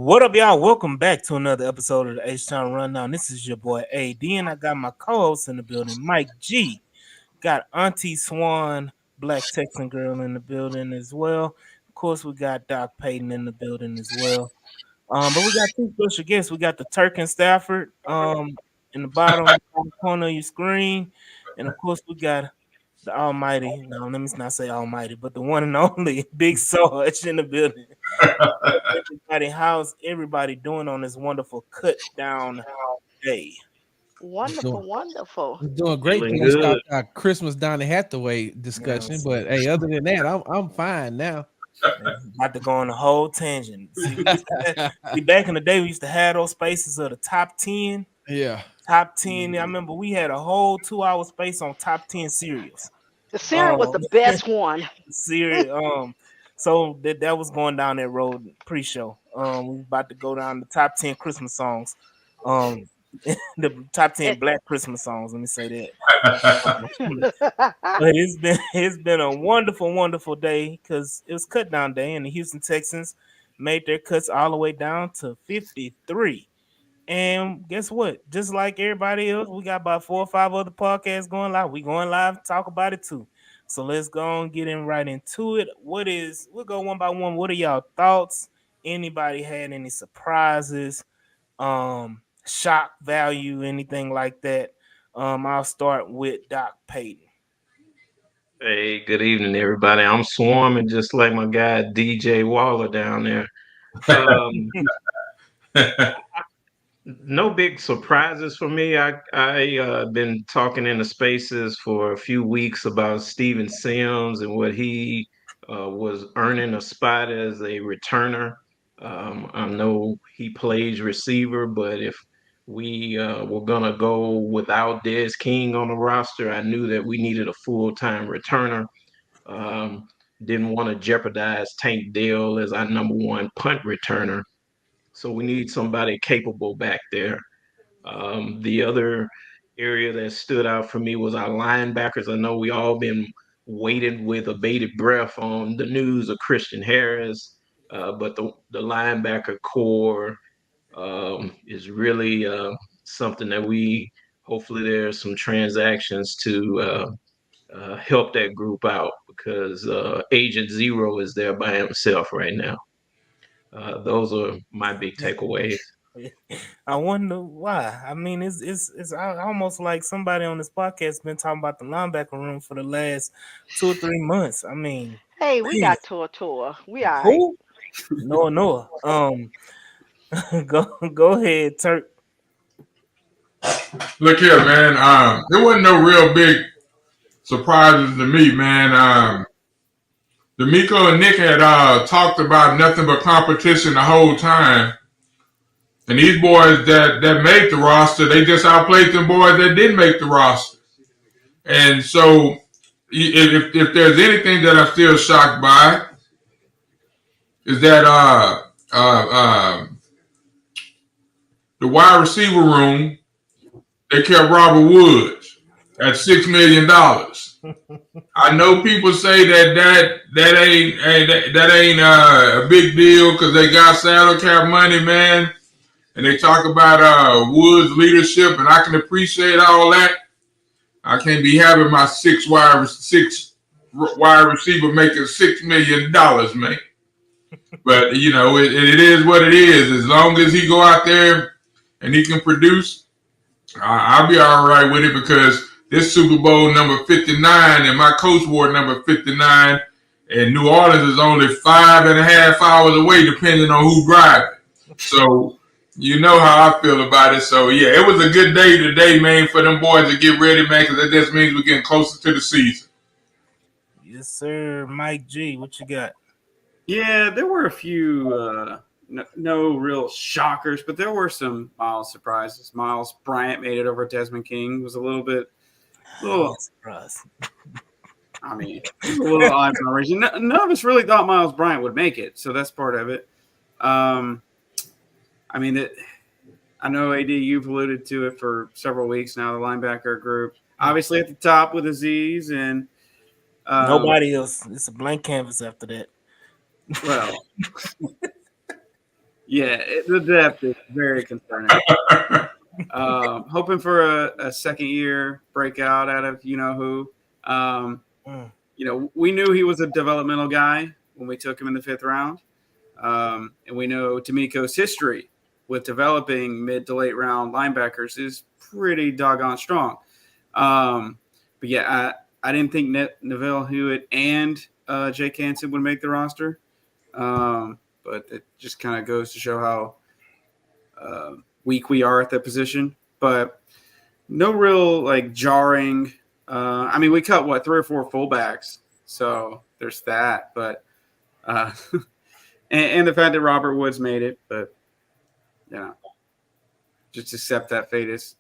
What up, y'all? Welcome back to another episode of the H-Town Rundown. This is your boy AD, and I got my co-host in the building, Mike G. Got Auntie Swan, Black Texan Girl in the building as well. Of course, we got Doc Payton in the building as well. But we got two special guests. We got the Turk and Stafford in the bottom corner of your screen. And of course, we got the Almighty. No, let me not say Almighty, but the one and only Big Sarge in the building. Everybody, how's everybody doing on this wonderful cut down day? Wonderful, Doing, wonderful. doing great Feeling till we good. stopped our Christmas Donny Hathaway discussion. Yes. But hey, other than that, I'm fine now. About to go on a whole tangent. See, back in the day, we used to have those spaces of the top 10. Yeah. Top 10. I remember we had a whole 2 hour space on top 10 cereals. The cereal was the best one. Cereal. So that was going down that road pre-show. We about to go down the top 10 Christmas songs. The top 10 black Christmas songs. Let me say that. But it's been a wonderful, wonderful day because it was cut down day, and the Houston Texans made their cuts all the way down to 53. And guess what? Just like everybody else, we got about 4 or 5 other podcasts going live. We going live to talk about it too. So let's go and get in right into it. We'll go one by one. What are y'all thoughts? Anybody had any surprises? Shock value, anything like that? I'll start with Doc Payton. Hey, good evening, everybody. I'm swarming just like my guy DJ Waller down there. Um, no big surprises for me. I been talking in the spaces for a few weeks about Steven Sims and what he was earning a spot as a returner. I know he plays receiver, but if we were gonna go without Des King on the roster, I knew that we needed a full-time returner. Um, didn't want to jeopardize Tank Dell as our number one punt returner. So we need somebody capable back there. The other area that stood out for me was our linebackers. I know we all been waiting with a bated breath on the news of Christian Harris, but the linebacker core is really something that we hopefully there's some transactions to help that group out because Agent Zero is there by himself right now. Those are my big takeaways. I wonder why. I mean, it's almost like somebody on this podcast been talking about the linebacker room for the last 2 or 3 months. I mean, Hey, we man, got Tour. We all right. who? No. Go ahead, Turk. Look here, man. There wasn't no real big surprises to me, man. D'Amico and Nick had talked about nothing but competition the whole time. And these boys that made the roster, they just outplayed them boys that didn't make the roster. And so, if there's anything that I'm still shocked by, is that the wide receiver room, they kept Robert Woods at $6 million. I know people say that ain't a big deal because they got salary cap money, man, and they talk about Woods' leadership, and I can appreciate all that. I can't be having my six wide receiver making $6 million, man. But you know, it is what it is. As long as he go out there and he can produce, I'll be all right with it because this Super Bowl number 59 and my coach wore number 59, and New Orleans is only 5.5 hours away, depending on who driving. So you know how I feel about it. So yeah, it was a good day today, man, for them boys to get ready, man, because that just means we're getting closer to the season. Yes, sir. Mike G, what you got? Yeah, there were a few no real shockers, but there were some mild surprises. Miles Bryant made it over Desmond King. Was a little Surprise. I mean, it was a little odd for no reason. None of us really thought Miles Bryant would make it, so that's part of it. I mean, I know AD, you've alluded to it for several weeks now. The linebacker group, obviously at the top with Aziz and Nobody else. It's a blank canvas after that. well, Yeah, the depth is very concerning. Hoping for a second year breakout out of you know who. Um, Mm. we knew he was a developmental guy when we took him in the 5th round, and we know Tamiko's history with developing mid to late round linebackers is pretty doggone strong. But yeah, I didn't think Neville Hewitt and Jake Hansen would make the roster. But it just kind of goes to show how weak we are at that position. But no real like jarring. I mean, we cut what 3 or 4 fullbacks, so there's that. But uh, and the fact that Robert Woods made it, but just accept that fate is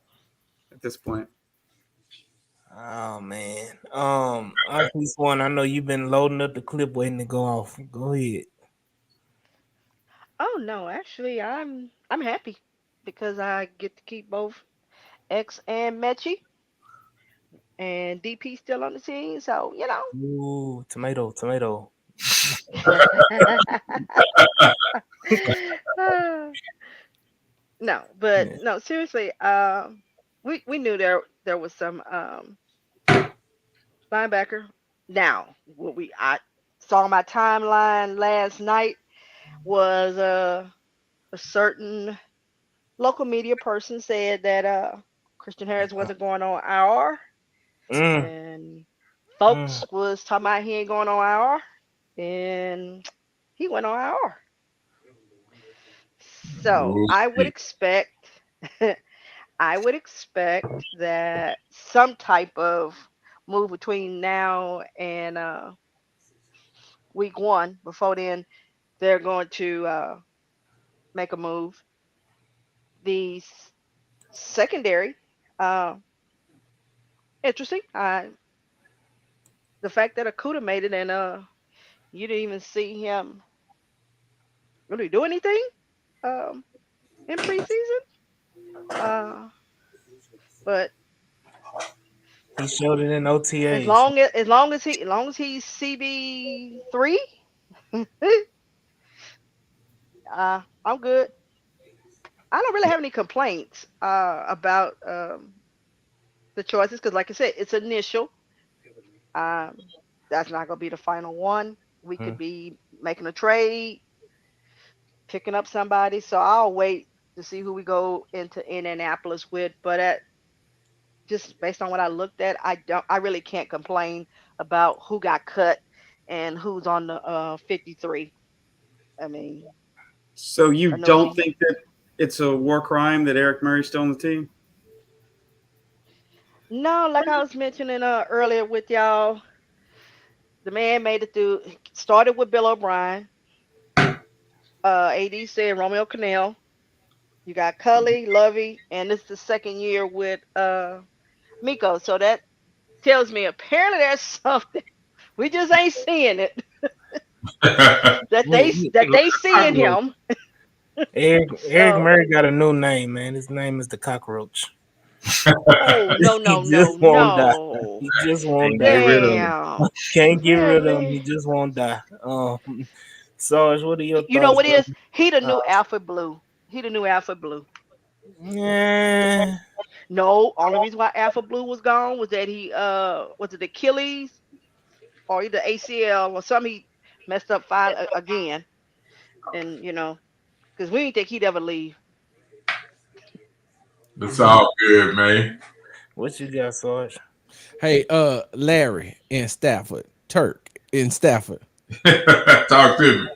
at this point. Oh man. I just one. I know you've been loading up the clip waiting to go off. Go ahead. Oh no, actually, I'm happy because I get to keep both X and Mechie, and DP still on the team. So Ooh, tomato, tomato. Ah, no, but Yeah. no, seriously. We knew there was some linebacker. Now, what I saw on my timeline last night was a certain local media person said that Christian Harris wasn't going on IR, Mm, and mm. folks was talking about he ain't going on IR, and he went on IR. So We'll I would see. expect I would expect that some type of move between now and week one. Before then, they're going to make a move. The secondary, uh, interesting. The fact that Akuda made it and you didn't even see him really do anything um, in preseason. Uh, but He showed it in as OTAs. long as as long as he's CB3, I'm good. I don't really have any complaints about the choices because, like I said, it's initial. Um, that's not gonna be the final one. We could Mm. be making a trade, picking up somebody. So I'll wait to see who we go into Indianapolis with. But just based on what I looked at, I really can't complain about who got cut and who's on the 53. I mean, So you I know don't G. think that it's a war crime that Eric Murray's still on the team? No, like I was mentioning earlier with y'all, the man made it through. Started with Bill O'Brien. AD said Romeo Cannell. You got Cully, Lovey, and this is the second year with Miko. So that tells me apparently there's something we just ain't seeing it. that Yeah, they yeah. that they seeing Cockroach. him. Eric So Murray got a new name, man. His name is the Cockroach. oh no He no no just won't die. no. He just won't Can't get die. rid of him. Damn. Can't get rid of him. He Really? just won't die. Sarge, what are your You know thoughts, what it bro? is? He the Uh, new Alpha Blue. He the new Alpha Blue. yeah. No, only reason why Alpha Blue was gone was that he was it Achilles or either ACL or something he messed up again. And because we didn't think he'd ever leave. It's all good, man. What you got, Sarge? Hey, Larry in Stafford, Turk in Stafford. Talk to me.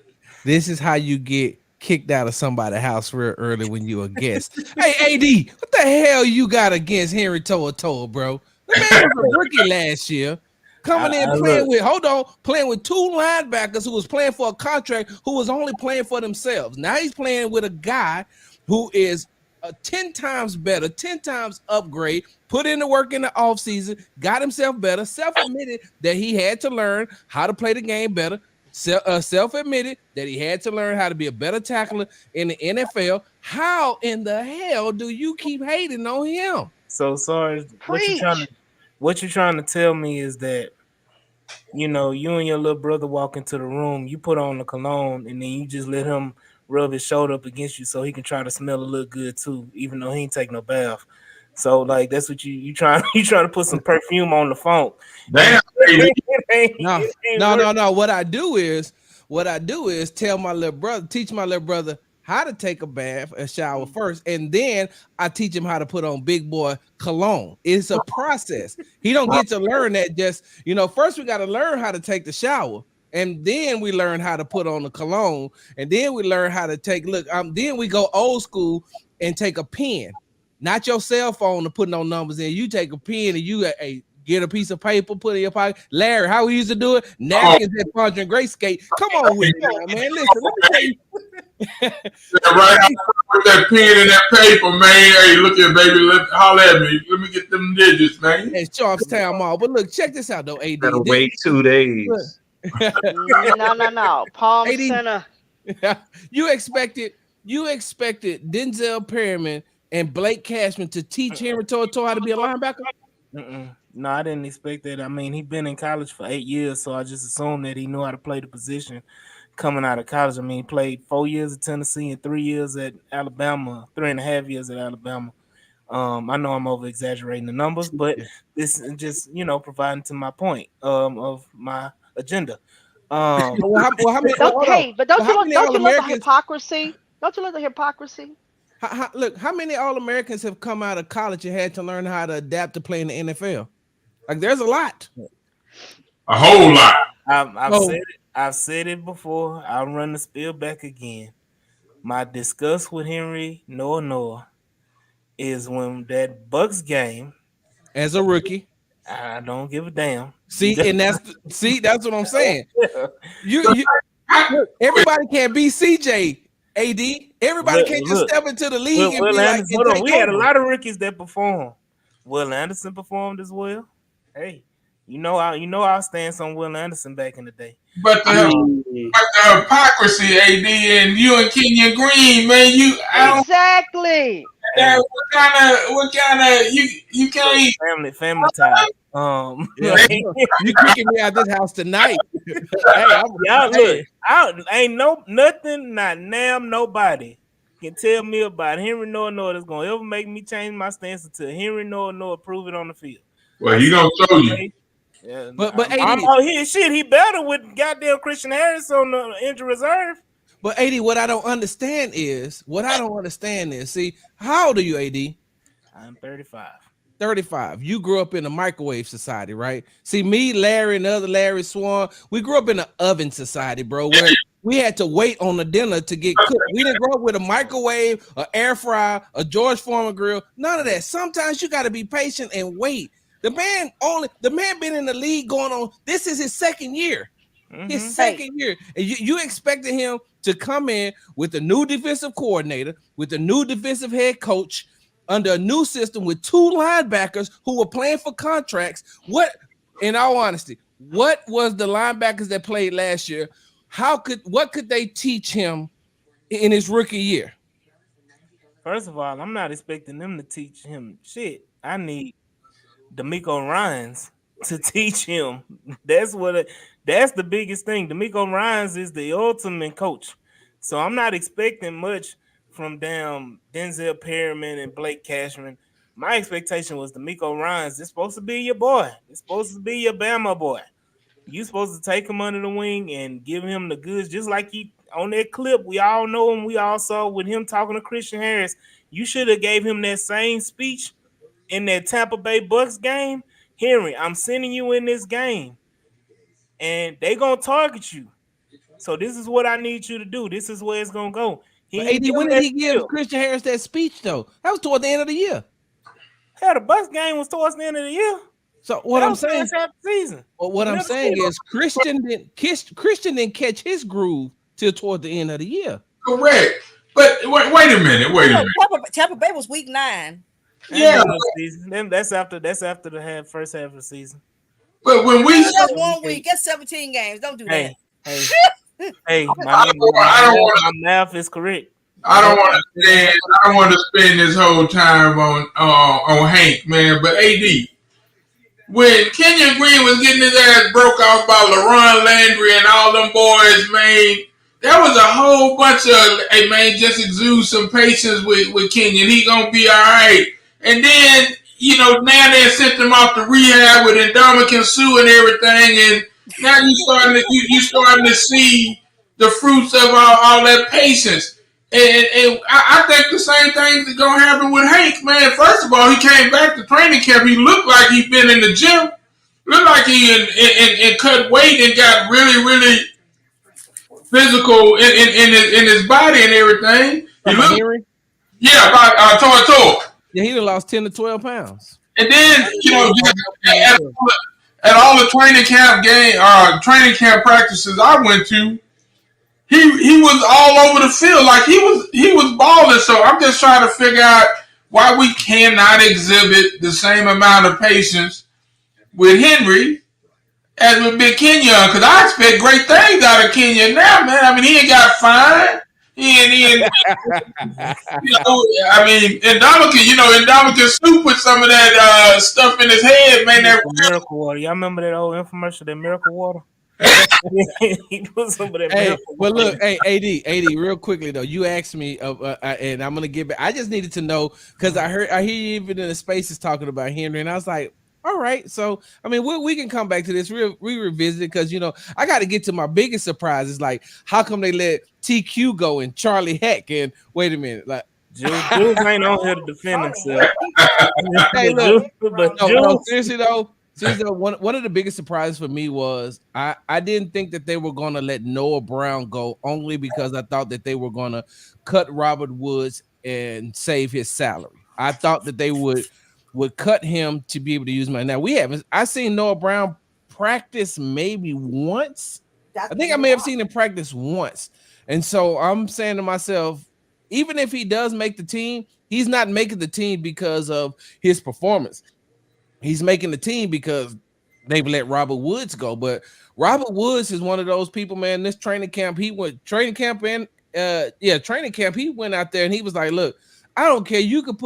This is how you get kicked out of somebody's house real early when you a guest. Hey, AD, what the hell you got against Henry Toa, bro? The man was a rookie last year. Coming in I playing look. with playing with 2 linebackers who was playing for a contract who was only playing for themselves. Now he's playing with a guy who is 10 times better, 10 times upgrade, put in the work in the offseason, got himself better, self-admitted that he had to learn how to play the game better, self-admitted that he had to learn how to be a better tackler in the NFL. How in the hell do you keep hating on him? So Sarge, Preach. what you trying to tell me is that you and your little brother walk into the room, you put on the cologne, and then you just let him rub his shoulder up against you so he can try to smell a little good too, even though he ain't take no bath. So like that's what you trying you trying to put some perfume on the phone. Damn. No, no. What I do is tell my little brother, teach my little brother how to take a bath, a shower first, and then I teach him how to put on big boy cologne. It's a process. He don't get to learn that just, first we got to learn how to take the shower. And then we learn how to put on the cologne. And then we learn how to then we go old school and take a pen, not your cell phone to put no numbers in. You take a pen and you get a piece of paper, put it in your pocket. Larry, how we used to do it? Napkins at Pondra and Great Skate. Come on with me, man. Listen, let me tell you. Right with that pen and that paper, man. Hey, look at baby, holler at me. Let me get them digits, man. At Sharpstown Mall. But look, check this out, though, AD. Gotta wait 2 days. No. Palm AD, Center. You expected Denzel Perryman and Blake Cashman to teach Henry To'oTo'o how to be a linebacker? No, I didn't expect that. I mean, he'd been in college for 8 years, so I just assumed that he knew how to play the position coming out of college. I mean, he played 4 years at Tennessee and 3 years at Alabama, 3.5 years at Alabama. I know I'm over exaggerating the numbers, but this is just providing to my point of my agenda. How many? But don't you love the hypocrisy? Don't you love the hypocrisy? Look, how many All-Americans have come out of college and had to learn how to adapt to play in the NFL? Like, there's a lot. A whole lot. I've said it before. I'll run the spiel back again. My disgust with Henry Noah is when that Bucks game as a rookie. I don't give a damn. See, and that's what I'm saying. You everybody can't be CJ. AD, everybody can't just step into the league and be like, we had a lot of rookies that performed. Will Anderson performed as well. Hey, you know our stance on Will Anderson back in the day. But the hypocrisy, AD, and you and Kenyon Green, man, exactly. What kind of you can't family time. You kicking me out this house tonight. Ain't nothing, not nobody can tell me about Henry Noah that's gonna ever make me change my stance until Henry Noah prove it on the field. Well, he gonna show you. Yeah, but he better with goddamn Christian Harris on the injury reserve. But AD, what I don't understand is, see, how old are you, AD? I'm 35. 35. You grew up in a microwave society, right? See, me, Larry, and the other Larry Swan, we grew up in an oven society, bro, where we had to wait on the dinner to get cooked. We didn't grow up with a microwave, an air fryer, a George Foreman grill, none of that. Sometimes you got to be patient and wait. The man been in the league going on, this is his second year. His second year. And you expected him to come in with a new defensive coordinator, with a new defensive head coach, under a new system with 2 linebackers who were playing for contracts. What, in all honesty, what was the linebackers that played last year? What could they teach him in his rookie year? First of all, I'm not expecting them to teach him shit. I need DeMeco Ryans to teach him. That's the biggest thing. DeMeco Ryans is the ultimate coach. So I'm not expecting much from Denzel Perryman and Blake Cashman. My expectation was DeMeco Ryans. It's supposed to be your boy. It's supposed to be your Bama boy. You supposed to take him under the wing and give him the goods, just like he on that clip. We all know him. We all saw with him talking to Christian Harris. You should have gave him that same speech in that Tampa Bay Bucks game. Henry, I'm sending you in this game, and they gonna target you. So this is what I need you to do. This is where it's gonna go. AD, when did he give Christian Harris that speech though? That was toward the end of the year. Hell, the Bucks game was towards the end of the year. So what I'm saying, season. Well, what I'm saying is Christian didn't catch his groove till toward the end of the year. Correct. But wait a minute. Tampa Bay was week 9. Yeah, that's after the first half of the season. But when we that's 1 week, that's 17 games. Don't do that. Hey, my math is correct. I don't want to spend this whole time on Hank, man. But AD, when Kenyon Green was getting his ass broke off by LaRon Landry and all them boys, man, there was a whole bunch of, hey man, just exude some patience with Kenyon. He gonna be all right. And then, now they sent him off to rehab with Ndamukong Suh and everything, and now you starting to see the fruits of all that patience. And I think the same thing is gonna happen with Hank, man. First of all, he came back to training camp. He looked like he'd been in the gym. Looked like he and cut weight and got really, really physical in his body and everything. He looked, Henry? yeah, about Toy. Yeah, he done lost 10 to 12 pounds. And then at, at all the training camp practices I went to, he was all over the field like he was balling. So I'm just trying to figure out why we cannot exhibit the same amount of patience with Henry as with Big Kenya, because I expect great things out of Kenya now, man. I mean, he ain't got fined. He ain't I mean, Ndamukong Suh put some of that stuff in his head, man. That Miracle Water. Y'all remember that old infomercial, that Miracle Water? He put some of that Miracle Well, Water. look, hey, AD, real quickly though, you asked me, and I'm gonna get back. I just needed to know because I hear you even in the spaces talking about Henry, and I was like, all right. So, I mean, we can come back to this. We revisit it because I got to get to my biggest surprise. Is like, how come they let TQ go and Charlie Heck? And wait a minute, like Jules ain't on here to defend himself. Hey, look, but seriously though, one of the biggest surprises for me was I didn't think that they were going to let Noah Brown go, only because I thought that they were going to cut Robert Woods and save his salary. I thought that they would cut him to be able to use money. Now I seen Noah Brown practice maybe once. I think I may have seen him practice once. And so I'm saying to myself, even if he does make the team, he's not making the team because of his performance. He's making the team because they've let Robert Woods go. But Robert Woods is one of those people, man. This training camp, he went training camp. He went out there and he was like, look, I don't care. You could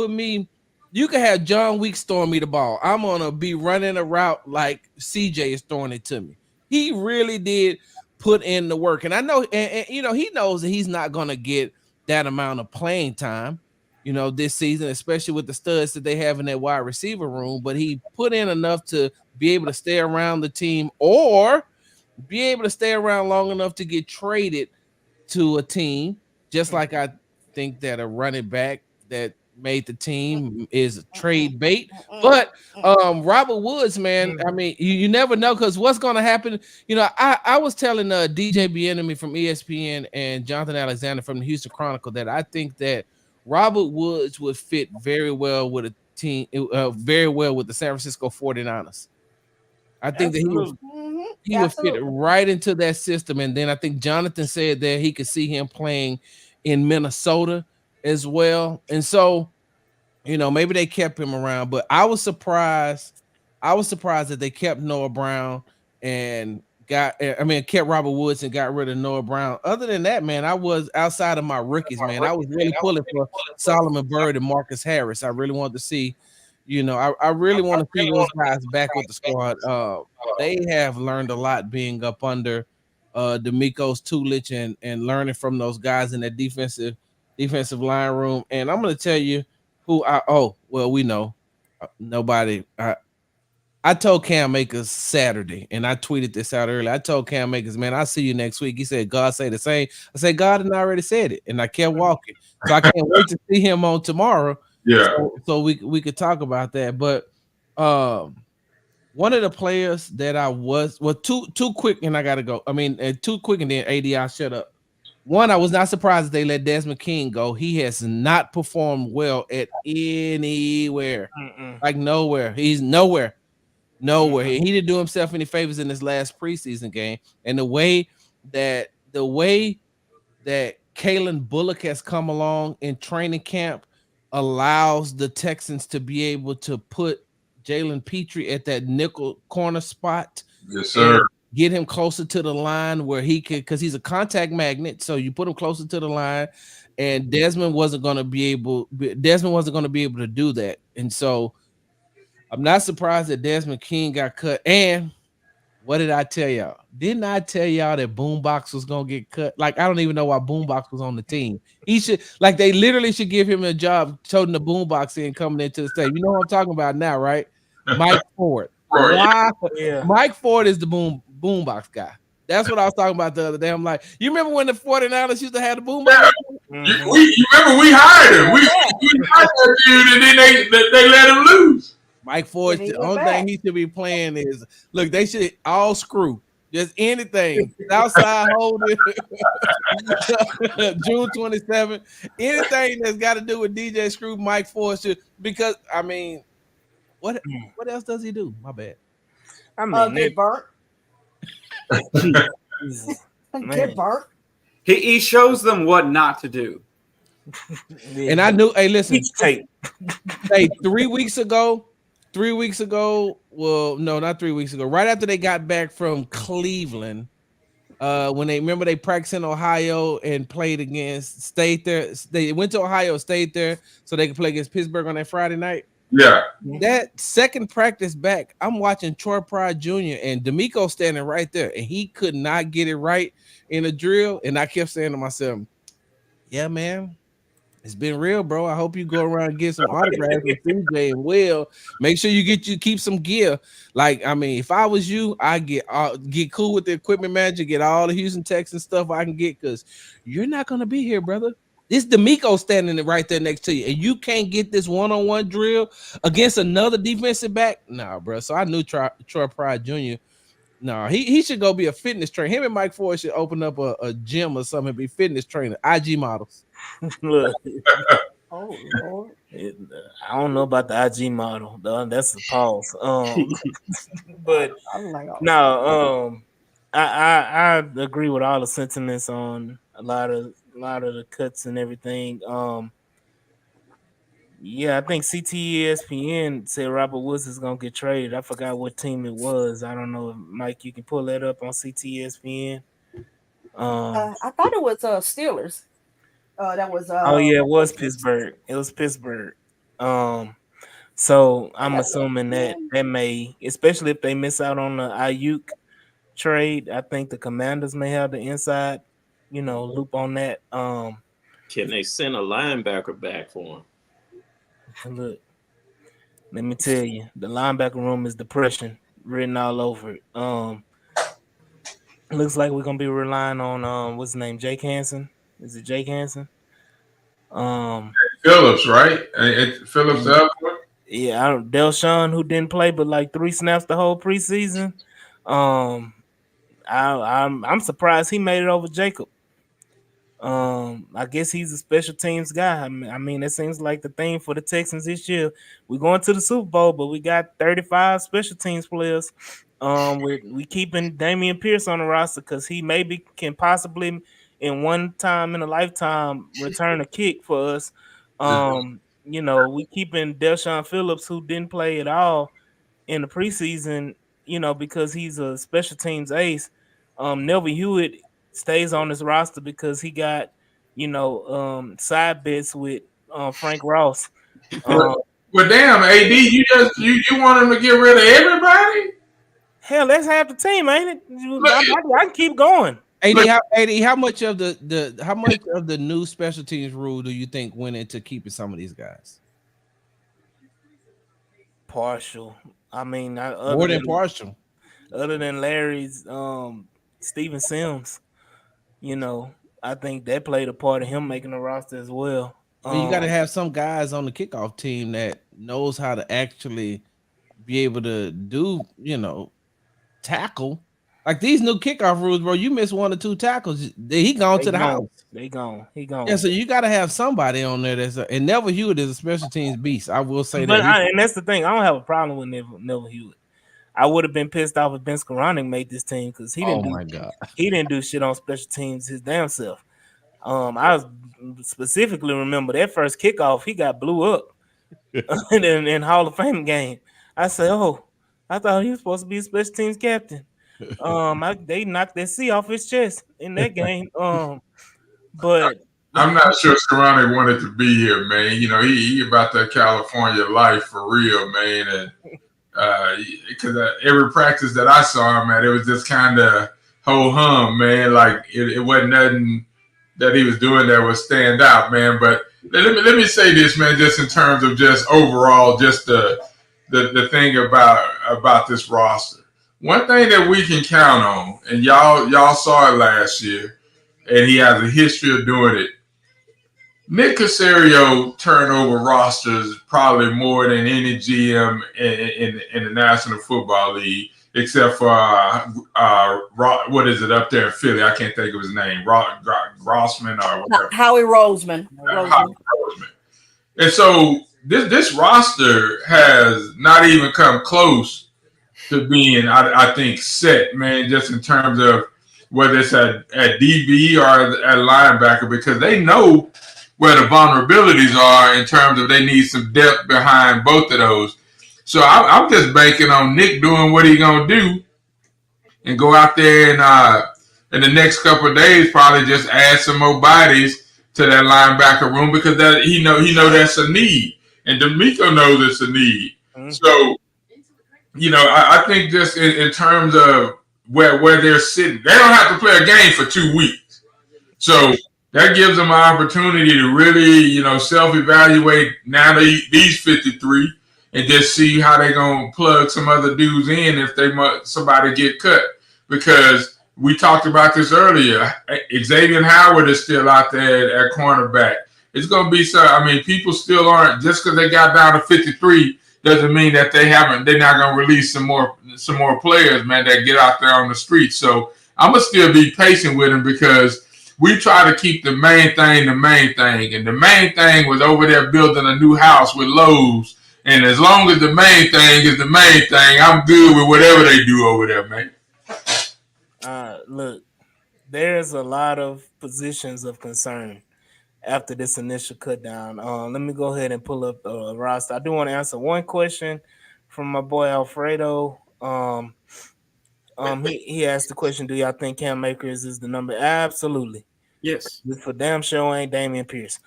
have John Weeks throwing me the ball. I'm gonna be running a route like CJ is throwing it to me. He really did put in the work. And I know, and he knows that he's not gonna get that amount of playing time, this season, especially with the studs that they have in that wide receiver room. But he put in enough to be able to stay around the team or be able to stay around long enough to get traded to a team, just like I think that a running back that made the team is a trade bait. But Robert Woods, man, I mean, you never know, because what's going to happen. I was telling DJ Bieniemy from ESPN and Jonathan Alexander from the Houston Chronicle that I think that Robert Woods would fit very well with a team, very well with the San Francisco 49ers. I think that he would fit right into that system. And then I think Jonathan said that he could see him playing in Minnesota as well. And so, maybe they kept him around, but I was surprised that they kept Noah Brown and kept Robert Woods and got rid of Noah Brown. Other than that, man, I was outside of my rookies, man. I was really pulling for Solomon Byrd and Marcus Harris. I really wanted to see, I really want to see those guys back with the squad. They have learned a lot being up under D'Amico's Tulich and learning from those guys in that defensive line room. And I'm going to tell you we know nobody. I told Cam Akers Saturday, and I tweeted this out earlier. I told Cam Akers, man, I'll see you next week. He said, God say the same. I said, God had already said it, and I kept walking. So I can't wait to see him on tomorrow. Yeah. So we could talk about that. But one of the players that I was too quick, and I gotta go. I mean, too quick, and then AD, I'll shut up. One, I was not surprised that they let Desmond King go. He has not performed well at anywhere, like nowhere. He's nowhere. He didn't do himself any favors in this last preseason game. And the way that Kalen Bullock has come along in training camp allows the Texans to be able to put Jalen Petrie at that nickel corner spot. Yes, sir. Get him closer to the line where he could, because he's a contact magnet. So you put him closer to the line, and Desmond wasn't going to be able to do that. And so I'm not surprised that Desmond King got cut. And what did I tell y'all? Didn't I tell y'all that Boombox was gonna get cut? Like, I don't even know why Boombox was on the team. He should, like, they literally should give him a job toting the Boombox in coming into the state. You know what I'm talking about now, right? Mike Ford. Right. Why? Yeah. Mike Ford is the Boombox guy. That's what I was talking about the other day. I'm like, you remember when the 49ers used to have the Boombox? You, Mhm. you remember we hired him. We hired that dude, and then they let him loose. Mike Ford, Then he the went only thing back. he should be playing is look, they should all screw. Just anything. Outside holding June 27th. Anything that's got to do with DJ Screw, Mike Ford should, because I mean, what Mm. what else does he do? My bad. I mean, Get burnt. Jesus, Get man. burnt. He shows them what not to do. And I knew, hey, listen, Peach tape. hey, 3 weeks ago, 3 weeks ago, well, no, not 3 weeks ago, right after they got back from Cleveland, when they remember they practiced in Ohio and played against, stayed there. They went to Ohio, stayed there so they could play against Pittsburgh on that Friday night. Yeah. That second practice back, I'm watching Troy Pride Jr. and D'Amico standing right there, and he could not get it right in a drill. And I kept saying to myself, "Yeah, man, it's been real, bro. I hope you go around and get some autographs with CJ and Will. Make sure you keep some gear. Like, I mean, if I was you, I'd get cool with the equipment manager, get all the Houston Texans stuff I can get, because you're not gonna be here, brother. This D'Amico standing right there next to you, and you can't get this one-on-one drill against another defensive back. Nah, bro. So I knew Troy Pride Jr. No, he should go be a fitness trainer. Him and Mike Ford should open up a gym or something and be fitness trainer, IG models. Look, Oh Lord. I don't know about the IG model. That's a pause. But I'm like, oh, no, I agree with all the sentiments on a lot of the cuts and everything. Yeah, I think CTESPN said Robert Woods is gonna get traded. I forgot what team it was. I don't know, if, Mike. You can pull that up on CTESPN. I thought it was Steelers. That was Oh yeah, it was Patriots. Pittsburgh. It was Pittsburgh. Um, so I I'm got assuming that ESPN. that may, especially if they miss out on the Ayuk trade, I think the Commanders may have the inside, loop on that. Can they send a linebacker back for him? Look, let me tell you, the linebacker room is depression written all over it. Looks like we're gonna be relying on what's his name, Jake Hansen. Is it Jake Hansen? Um, Phillips, right? Phillips the and other one? yeah, Delshawn, who didn't play but like 3 snaps the whole preseason. Um, I'm surprised he made it over Jacob. I guess he's a special teams guy. I mean, that seems like the thing for the Texans this year. We're going to the Super Bowl, but we got 35 special teams players. We keeping Damian Pierce on the roster because he maybe can possibly in one time in a lifetime return a kick for us. We keeping Deshaun Phillips, who didn't play at all in the preseason, because he's a special teams ace. Nelvin Hewitt stays on this roster because he got, side bets with Frank Ross. Well, Um, well, damn, AD, you want him to get rid of everybody? hell, that's half the team, ain't it? Look, I can keep going. look, AD, how much of the new special teams rule do you think went into keeping some of these guys? Partial. I mean, More than partial. other than Larry's Steven Sims, you know, I think that played a part of him making the roster as well. I mean, you got to have some guys on the kickoff team that knows how to actually be able to do, tackle. Like these new kickoff rules, bro. You miss one or two tackles, he gone They to the gone. house. They gone. He gone. Yeah, so you got to have somebody on there and Neville Hewitt is a special teams beast. I will say But that. and that's the thing. I don't have a problem with Neville Hewitt. I would have been pissed off if Ben Skoranek made this team because Oh my god. he didn't do shit on special teams his damn self. I was specifically remember that first kickoff he got blew up in Hall of Fame game. I said, oh, I thought he was supposed to be a special teams captain. They knocked that C off his chest in that game. But I'm not sure Saronic wanted to be here, man. You know, he about that California life for real, man. And because every practice that I saw him at, it was just kind of ho hum, man. Like it wasn't nothing that he was doing that would stand out, man. But let me say this, man, just in terms of just overall, just the thing about this roster. One thing that we can count on, and y'all saw it last year, and he has a history of doing it. Nick Casario turned over rosters probably more than any GM in the National Football League, except for what is it up there in Philly? I can't think of his name, Grossman or whatever. Howie Roseman. Howie Roseman. And so this roster has not even come close to being, I think, set, man, just in terms of whether it's at DB or at linebacker, because they know where the vulnerabilities are in terms of they need some depth behind both of those. So I'm just banking on Nick doing what he's gonna do and go out there and in the next couple of days probably just add some more bodies to that linebacker room because that he know that's a need, and D'Amico knows it's a need. Mm-hmm. So I think just in terms of where they're sitting, they don't have to play a game for 2 weeks. So that gives them an opportunity to really, self-evaluate now these 53 and just see how they're going to plug some other dudes in if somebody get cut. Because we talked about this earlier. Xavier Howard is still out there at cornerback. It's going to be people still aren't, just because they got down to 53 doesn't mean that they're not going to release some more players, man, that get out there on the street. So I'm going to still be patient with them because we try to keep the main thing. And the main thing was over there building a new house with Lowe's. And as long as the main thing is the main thing, I'm good with whatever they do over there, man. Look, there's a lot of positions of concern after this initial cut down. Let me go ahead and pull up the roster. I do want to answer one question from my boy Alfredo. He asked the question, do y'all think Cam Akers is the number? Absolutely. Yes. This for damn sure ain't Damian Pierce.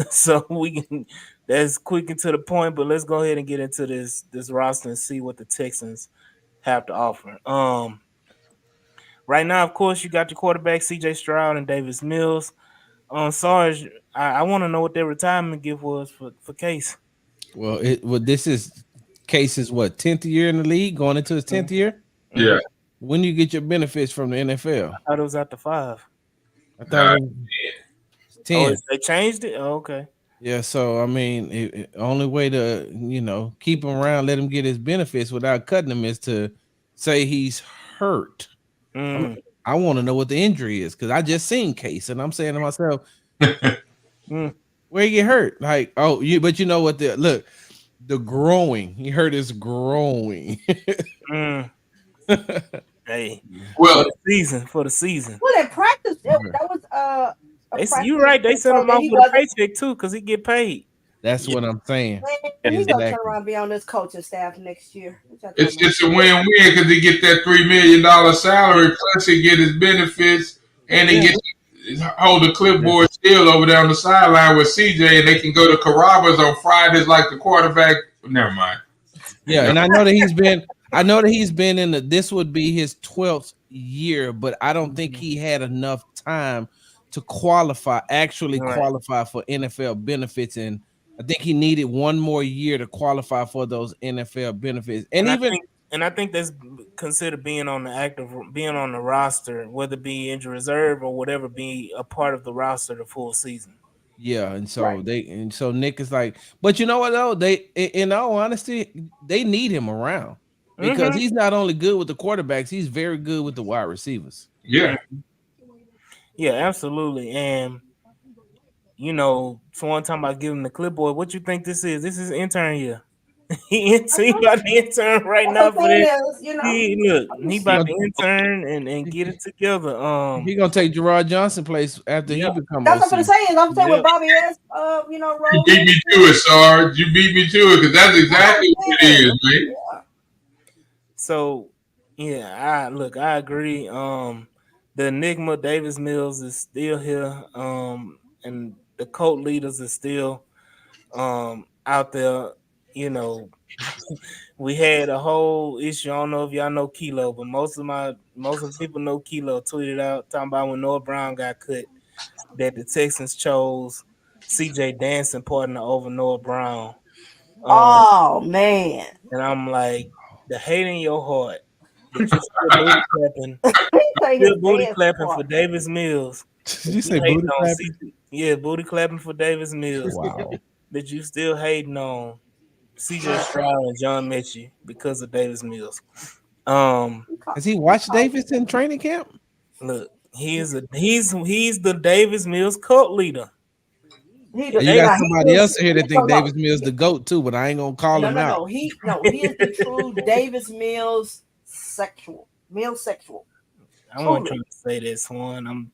So we can, that's quick and to the point, but let's go ahead and get into this roster and see what the Texans have to offer. Right now, of course, you got your quarterback CJ Stroud and Davis Mills. Sarge, I want to know what their retirement gift was for Case. Well, this is Case's 10th year in the league, going into his 10th year. Yeah. When you get your benefits from the NFL? I thought it was after 5. I thought it was 10. Oh, they changed it. Oh, okay. Yeah, so I mean, only way to keep him around, let him get his benefits without cutting him is to say he's hurt. I want to know what the injury is because I just seen Case and I'm saying to myself, where you get hurt? Like, but you know what? The growing. He hurt his growing. Hey, well, for the season. Well, at practice, that was you right. They sent him off with a paycheck too because he get paid. That's what I'm saying. He's gonna turn around and be on this coaching staff next year. It's a win-win because he get that $3 million salary, plus he get his benefits, and he gets hold the clipboard still over there on the sideline with CJ, and they can go to Carrabba's on Fridays like the quarterback. Never mind. Yeah, and I know that he's been in this would be his 12th year, but I don't think he had enough time to qualify for NFL benefits, and I think he needed one more year to qualify for those NFL benefits. I think that's considered being on the roster, whether it be injury reserve or whatever, be a part of the roster the full season. Yeah, and so Nick is like, but you know what though? They, in all honesty, they need him around because he's not only good with the quarterbacks, he's very good with the wide receivers. Yeah. Yeah, absolutely. And someone talking about giving the clipboard. What you think this is? This is intern year. He about to intern right now for this. He about to intern and get it together. He gonna take Gerard Johnson place after he become. That's what I'm saying. I'm saying with Bobby S. You beat me to it, Sarge. You beat me to it because that's exactly what it is, man. Yeah. So I agree. The enigma Davis Mills is still here. And the cult leaders are still out there, we had a whole issue. I don't know if y'all know Kilo, but most of the people know Kilo tweeted out talking about when Noah Brown got cut that the Texans chose CJ Dancing partner over Noah Brown. Um, Oh man. and I'm like, the hate in your heart that you still booty clapping, He say his still booty dance clapping for partner. Davis Mills. Did you You say hating booty on clapping? CJ, yeah, booty clapping for Davis Mills. Wow. That you still hating on CJ Stroud and John Mechie because of Davis Mills. Um, Has he watched Davis in training camp? look, he's the Davis Mills cult leader. He And the, you Davis, got now he somebody is else here that no think no Davis Mills the GOAT too, but I ain't gonna call no him no out. no he is the true Davis Mills sexual male sexual I wasn't truly. trying to say that, Swan.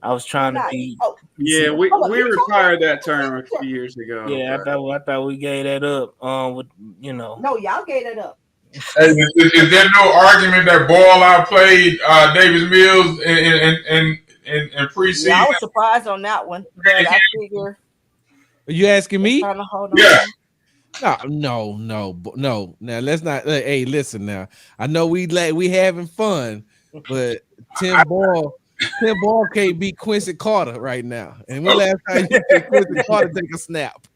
I was You're trying to not. be. Oh, See, Yeah, we hold up. we You retired that told term a me. few years ago, yeah, but I thought we gave that up. With No, y'all gave it up. Hey, is there no argument that Ball outplayed Davis Mills in Yeah, I preseason? was surprised on that one, but I figure Are you asking let's me? kind of hold Yeah. on. No. Now let's not. Hey, listen. Now I know we having fun, but Tim Ball, Tim Ball can't beat Quincy Carter right now. And when last time you see Quincy Carter take a snap?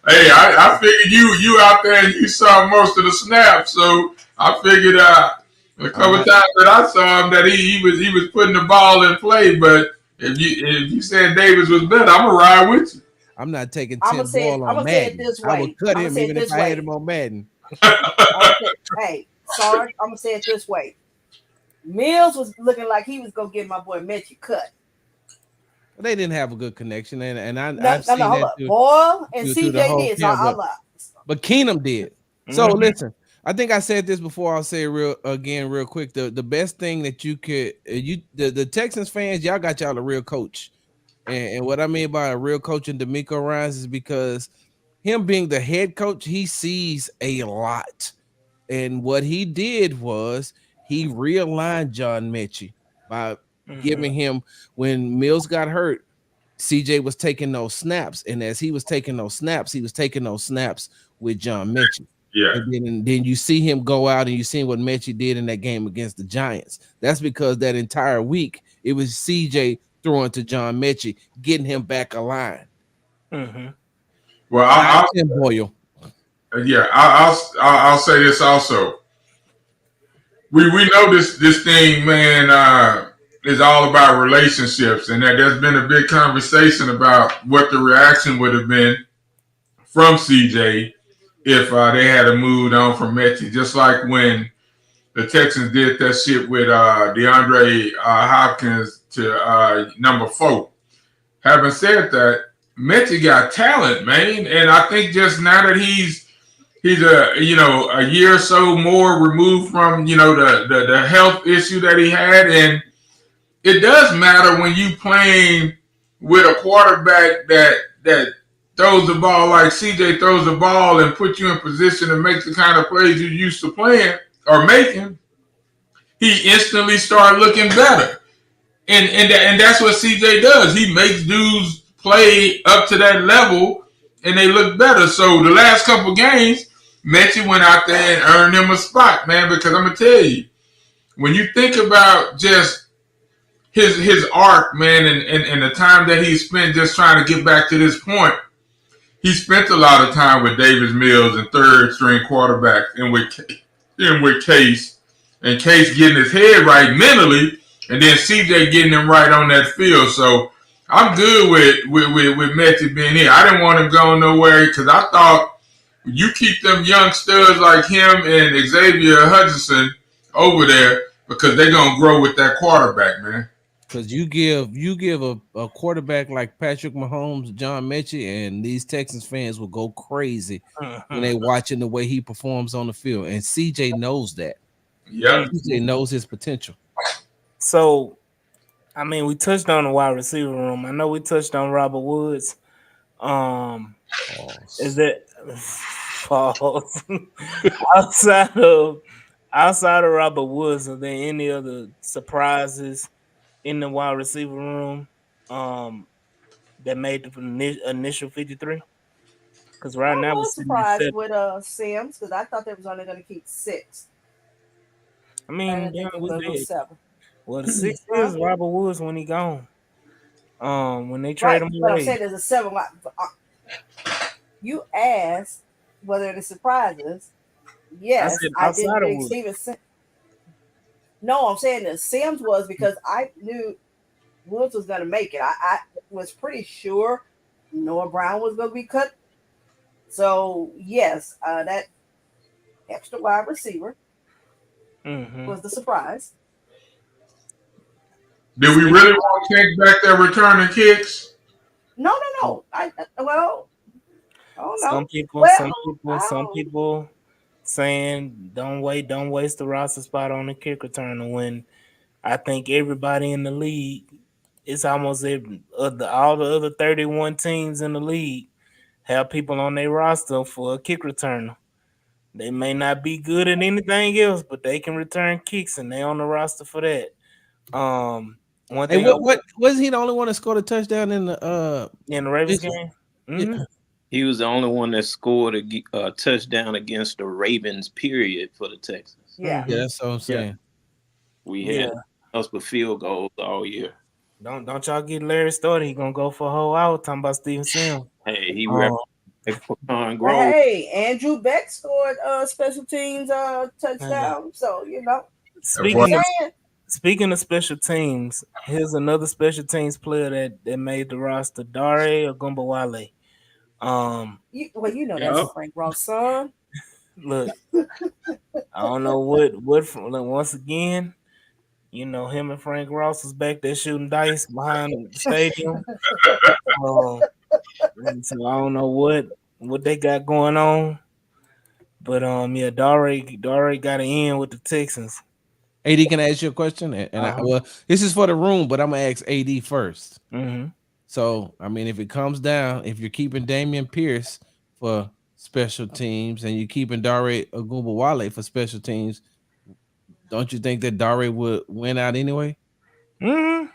Hey, I figured you out there and you saw most of the snaps, so I figured a I'm couple not. times that I saw him that he was putting the ball in play. But if you said Davis was better, I'm gonna ride with you. I'm not taking I'm gonna Tim say it. Ball I'm on gonna say it Madden. this I would way. cut I'm gonna him say it even if this I had way. him on Madden. I'm gonna say, hey, Sarge, I'm gonna say it this way. Mills was looking like he was gonna get my boy Mitchie cut. They didn't have a good connection, and No, I've no, no, seen hold that up. Boyle and through the CJ whole did. So camp. I But like. Keenum did. So Mhm. listen, I think I said this before. I'll say it real quick. The best thing that you could the Texans fans, y'all got y'all a real coach, and what I mean by a real coach in D'Amico Ryans is because him being the head coach, he sees a lot. And what he did was he realigned John Mechie by Mhm. giving him when Mills got hurt. CJ was taking those snaps, and as he was taking those snaps, he was taking those snaps with John Mechie. Yeah. And then you see him go out and you see what Mechie did in that game against the Giants. That's because that entire week it was CJ throwing to John Mechie, getting him back aligned. Mhm. Well, Not Tim Boyle. yeah, I'll say this also. We know this thing, man, is all about relationships, and that there's been a big conversation about what the reaction would have been from CJ if they had moved on from Mechie, just like when the Texans did that shit with DeAndre Hopkins to number 4. Having said that, Mechie got talent, man, and I think just now that he's a year or so more removed from the health issue that he had, and it does matter when you playing with a quarterback that throws the ball like CJ throws the ball and put you in position to make the kind of plays you used to playing or making. He instantly started looking better, and that's what CJ does. He makes dudes play up to that level, and they look better. So the last couple games, Mechie went out there and earned him a spot, man. Because I'm gonna tell you, when you think about just his arc, man, and the time that he spent just trying to get back to this point, he spent a lot of time with Davis Mills and third string quarterbacks, and with Case, and Case getting his head right mentally, and then CJ getting him right on that field. So I'm good with Mechie being here. I didn't want him going nowhere because I thought you keep them young studs like him and Xavier Hutchinson over there because they're gonna grow with that quarterback, man. Because you give a quarterback like Patrick Mahomes, John Mechie, and these Texans fans will go crazy when Mhm. they watching the way he performs on the field. And CJ knows that. Yep. CJ knows his potential. So, I mean, we touched on the wide receiver room. I know we touched on Robert Woods. Um, is Pause. that pause outside of outside of Robert Woods? Are there any other surprises in the wide receiver room? Um, that made the initial 53. Because right I now we're was sitting at surprised 7. with Sims because I thought they was only going to keep six. I I mean, didn't yeah, think they were we going to go did. seven. Well, the 6 Huh? is Robert Woods when he gone. When they trade Right, him but I'm away. saying there's a seven. You asked whether the surprises. I Yes, said I didn't outside of think Woods. Steven. No, I'm saying the Sims was because I knew Woods was going to make it. I was pretty sure Noah Brown was going to be cut. So yes, that extra wide receiver Mm-hmm. was the surprise. Do we Speak, really want to take back that returning kicks? No, no, no. Well, I don't know. some people, Well, some people, I some don't. people saying don't waste the roster spot on the kick returner when I think everybody in the league, it's almost all the other 31 teams in the league have people on their roster for a kick returner. They may not be good at anything else, but they can return kicks, and they on the roster for that. One Hey, thing I what wasn't he the only one that scored a touchdown in the in the Ravens this- game, yeah. hmm He was the only one that scored a touchdown against the Ravens. Period for the Texans. Yeah. Yeah, hmm that's what I'm yeah, saying. We yeah. had us but field goals all year. Don't y'all get Larry started. He gonna go for a whole hour talking about Steven Sims. Hey, he Um, represented Pecan But Grove. hey, Andrew Beck scored special teams uh, touchdown. So That boy, just speaking of saying. speaking of special teams, here's another special teams player that made the roster, Dare Ogunbowale. Um, You know that's Yep. Frank Ross' son. look, I don't know look, once again, him and Frank Ross was back there shooting dice behind the stadium. Um, and so I don't know what they got going on, but yeah, Dare got an in with the Texans. AD, can I ask you a question? And Uh huh. well, this is for the room, but I'm gonna ask AD first. hmm So, I mean, if it comes down, if you're keeping Damian Pierce for special teams and you're keeping Dare Ogunbowale for special teams, don't you think that Dare would win out anyway? hmm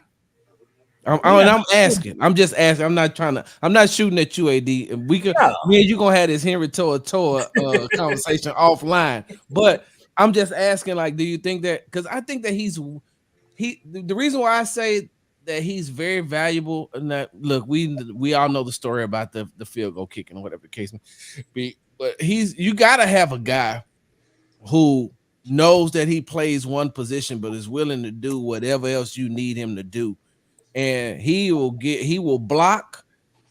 And Yeah. I'm asking. I'm just asking. I'm not trying to. I'm not shooting at you, AD. And we could. No. Me and you gonna have this Henry Toa conversation offline. But I'm just asking. Like, do you think that? Because I think that the reason why I say that he's very valuable. And that look, we all know the story about the field goal kicking or whatever the case may be. But you got to have a guy who knows that he plays one position, but is willing to do whatever else you need him to do, and he will block,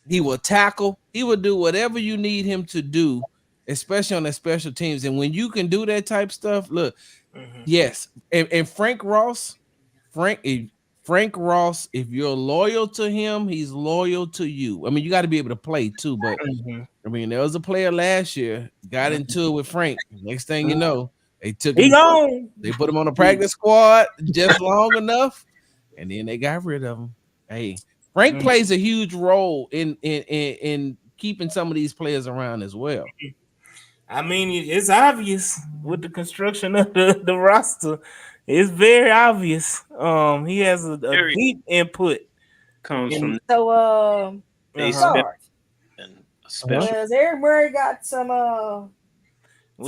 he will tackle, he will do whatever you need him to do, especially on the special teams. And when you can do that type stuff, look, hmm yes, and Frank Ross, if you're loyal to him, he's loyal to you. I mean, you got to be able to play too, but hmm I mean, there was a player last year got into it with Frank. Next thing you know, they took He him, gone. they put him on the practice squad just long enough, and then they got rid of him. Hey, Frank Mhm. plays a huge role in keeping some of these players around as well. I mean, it's obvious with the construction of the roster. It's very obvious. He has a Very deep input comes in. from So they Uh-huh. spent Sarge, a Uh-huh. special. has Eric Murray got We some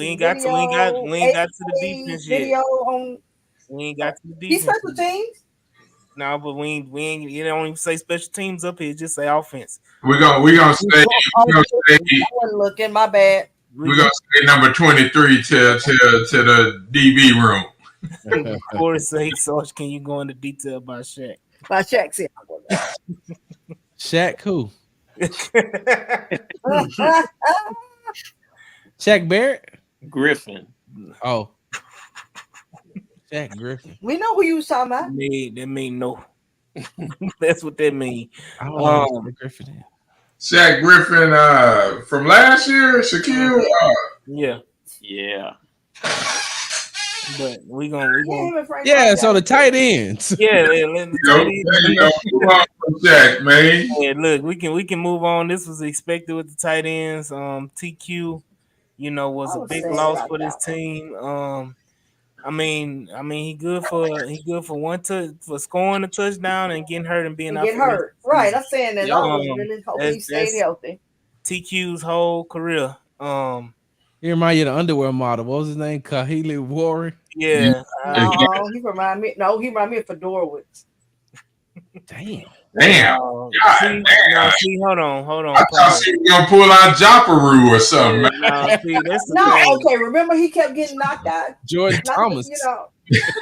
ain't got to we ain't got video, we ain't got to the A defense yet. video on We ain't got to the these defense special yet. teams? No, but we ain't. You don't even say special teams up here. Just say offense. we gonna say Oh, we gonna say I wasn't looking. My bad. We we gonna go. say number 23 to the DB room. Corey say, Sarge, can you go into detail about Shaq? My check said. Shaq who? Shaq Barrett? Griffin. Oh, Shaq Griffin. We know who you was talking about. that mean no. That's what that mean. I don't know who Um, Shaq Griffin is. Shaq Griffin from last year, Shaquille. yeah, Yeah. but we gonna Yeah, him and Frank Ross Yeah, got so the it. tight ends. yeah. Let the tight end. There you go. Move on from Shaq, man. Yeah, look, we can move on. This was expected with the tight ends. TQ, was I a was big sad loss about for this that one. team. he good for for scoring a touchdown and getting hurt and being And out get for the rest hurt. of the Right. season. I'm saying that Yep. I was really hoping he stayed That's healthy. TQ's whole career. He remind you of the underwear model. What was his name? Kahili Warren. Yeah. No, he remind me. No, he remind me of Fedorowicz. Damn. Damn. No, God damn. see, hold I on, thought pause. she was gonna pull out Jopperoo or something, Yeah, man. no, see, that's the No, thing. okay. Remember, he kept getting knocked out. Jordan Not you Thomas. know.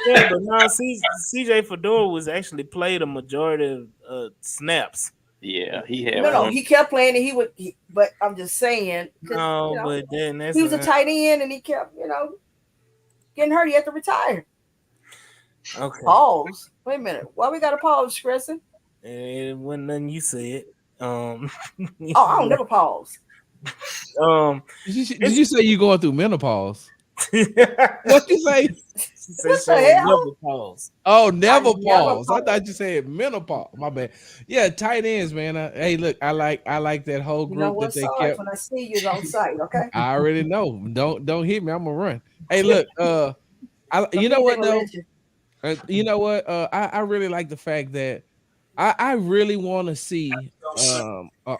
Yeah, but no, CJ Fedora was actually played a majority of snaps. Yeah, he had No, one. he kept playing, and he would. But I'm just saying, because No, but then that's he was a tight end, and he kept getting hurt. He had to retire. okay. Pause. Wait a minute. Why we got to pause, Scresson? It wasn't nothing you said. Um, Oh, I don't never pause. Did you say you going through menopause? she What you say? said What she the ain't hell? never pause. Oh, never never pause. I thought you said menopause. My bad. Yeah, tight ends, man. Hey, look, I like that whole You know group that what, they Sarge? kept. When I see you, on site, okay? I already know. Don't hit me. I'm gonna run. Hey, look, Some you know people what ain't gonna though? let you. You know what? I really like the fact that I really want to see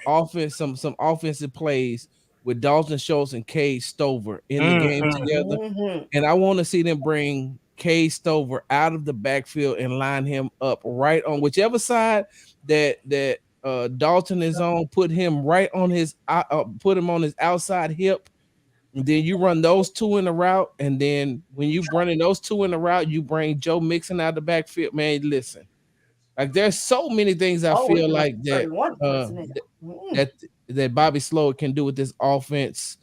offense some offensive plays with Dalton Schultz and Cade Stover in the game Mm-hmm. together. Mm-hmm. And I want to see them bring Cade Stover out of the backfield and line him up right on whichever side that Dalton is on. Put him right on his put him on his outside hip. And then you run those two in the route, and then when you running those two in the route, you bring Joe Mixon out of the backfield. Man, listen, like there's so many things I Oh, we feel can like that 31 uh personnel. that that Bobby Slow can do with this offense,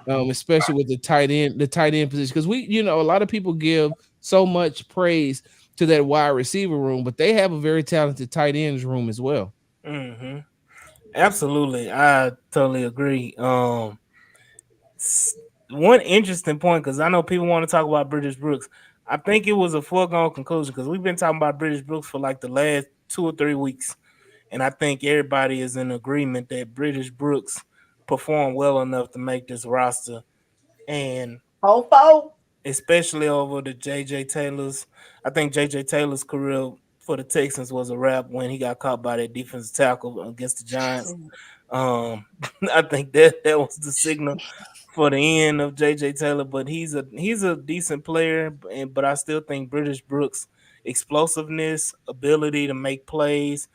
especially with the tight end position. Because a lot of people give so much praise to that wide receiver room, but they have a very talented tight ends room as well. Mm-hmm. Absolutely, I totally agree. One interesting point because I know people want to talk about British Brooks. I think it was a foregone conclusion because we've been talking about British Brooks for like the last 2 or 3 weeks, and I think everybody is in agreement that British Brooks performed well enough to make this roster, and Hopeful. especially over the JJ Taylor's. I think JJ Taylor's career for the Texans was a wrap when he got caught by that defensive tackle against the Giants. Um, I think that was the signal for the end of JJ Taylor, but he's a decent player, but I still think British Brooks' explosiveness, ability to make plays,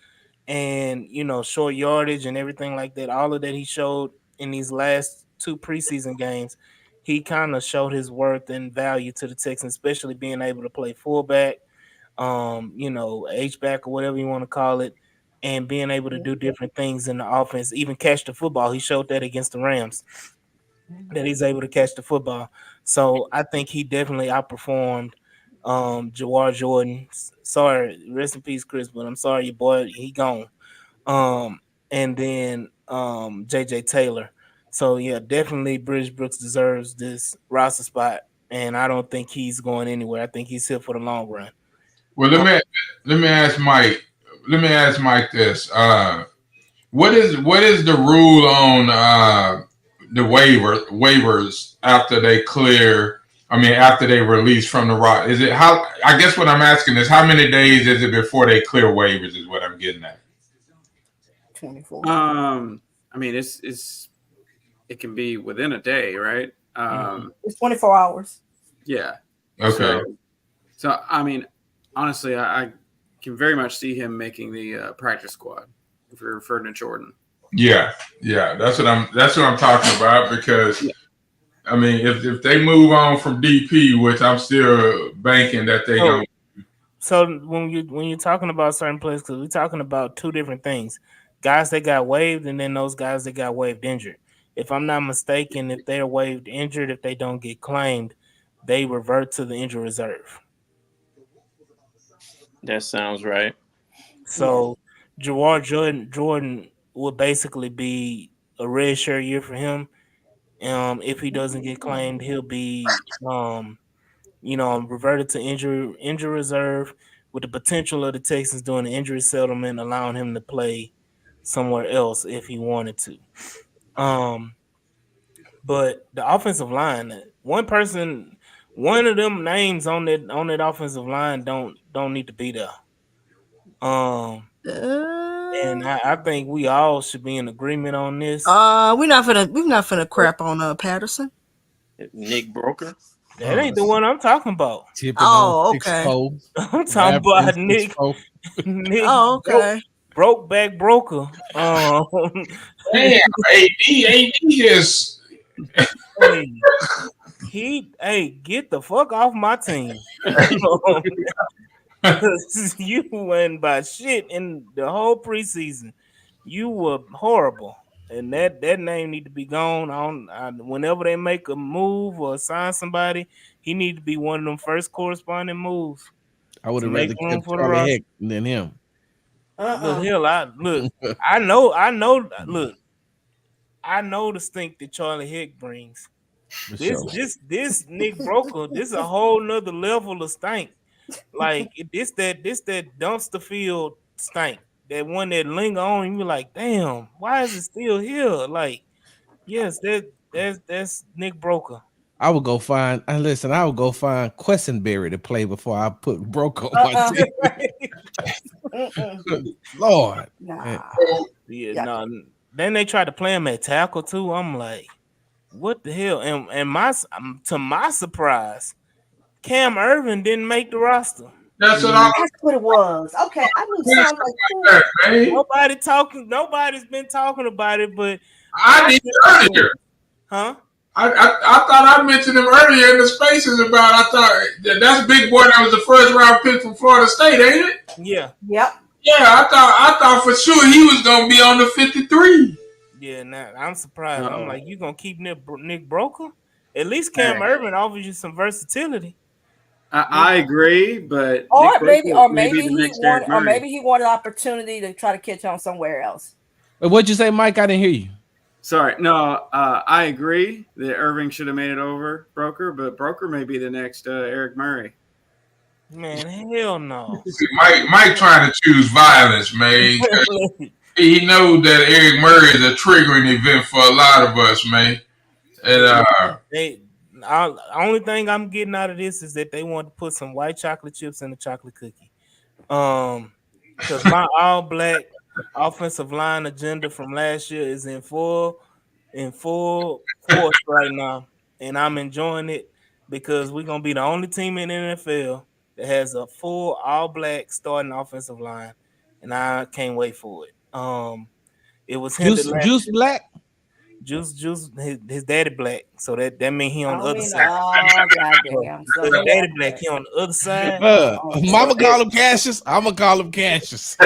and short yardage and everything like that, all of that he showed in these last two preseason games, he kind of showed his worth and value to the Texans, especially being able to play fullback, H back or whatever you want to call it, and being able to do different things in the offense, even catch the football. He showed that against the Rams that he's able to catch the football. So I think he definitely outperformed Jawar Jordan. Sorry, rest in peace, Chris, but I'm sorry your boy he gone. Um, and then JJ Taylor. So yeah, definitely Bridge Brooks deserves this roster spot, and I don't think he's going anywhere. I think he's here for the long run. Well, Um, let me ask Mike. Let me ask Mike this. What is the rule on the waivers after they clear? I mean, after they release from the rock, is it how? I guess what I'm asking is how many days is it before they clear waivers? Is what I'm getting at. 24. I mean, it can be within a day, right? It's 24 hours. Yeah. Okay. So I mean, honestly, I can very much see him making the practice squad if you're referring to Jordan. Yeah, that's what I'm talking about because I mean, if they move on from DP, which I'm still banking that they so, don't. so when you're talking about certain players, because we're talking about two different things: guys that got waived, and then those guys that got waived injured. If I'm not mistaken, if they're waived injured, if they don't get claimed, they revert to the injury reserve. That sounds right. So Jawar Jordan will basically be a red shirt year for him. If he doesn't get claimed, he'll be reverted to injury reserve with the potential of the Texans doing an injury settlement, allowing him to play somewhere else if he wanted to. Um, but the offensive line, one of them names on that offensive line don't need to be there. And I think we all should be in agreement on this. We're not finna crap on Patterson. Nick Broker. That ain't the one I'm talking about. Tipping on Oh, okay. 6-4. I'm talking about Nick 6-4. Oh, okay. broke back broker. Damn, AD is. Hey, get the fuck off my team. You went by shit in the whole preseason. You were horrible, and that name need to be gone. Whenever they make a move or sign somebody, he need to be one of them first corresponding moves I would to have make rather room kept for the Charlie roster. Heck than him. Look, hell, I know. Look, I know the stink that Charlie Heck brings. For This sure. this Nick Broker, this a whole nother level of stink. Like this that dumpster field stink. That one that linger on, you be like, damn, why is it still here? Like, yes, that's Nick Broker. I would go find. Listen, I would go find Questenberry to play before I put Broke on my team. Lord, Nah. Yeah, Yeah. no. Then they tried to play him at tackle too. I'm like, what the hell? And to my surprise, Cam Irvin didn't make the roster. That's what I'm That's what it was. Okay, I knew something saying, man. Nobody's been talking about it, but I did earlier. huh? I thought I mentioned him earlier in the spaces about. I thought that's Big Boy. That was the first round pick from Florida State, ain't it? Yeah. Yep. Yeah, I thought for sure he was gonna be on the 53. Yeah, nah, I'm surprised. I'm Uh-oh. like, you gonna keep Nick Broker? At least Cam Irvin offers you some versatility. I agree, but Or Nick maybe, Broker may be the next Derek Murray. maybe he wanted opportunity to try to catch on somewhere else. what'd you say, Mike? I didn't hear you. Sorry, no, I agree that Irving should have made it over Broker, but Broker may be the next Eric Murray. Man, hell no. Mike trying to choose violence, man. He knows that Eric Murray is a triggering event for a lot of us, man. And Only thing I'm getting out of this is that they want to put some white chocolate chips in the chocolate cookie. Because my all black offensive line agenda from last year is in full force right now, and I'm enjoying it because we're gonna be the only team in the NFL that has a full all black starting offensive line, and I can't wait for it. It was hinted Juice Black. Juice, his daddy black, so that means he on the other side. Oh, goddamn. So His yeah, daddy black, he on the other side. Mama call him Cassius. I'ma call him Cassius.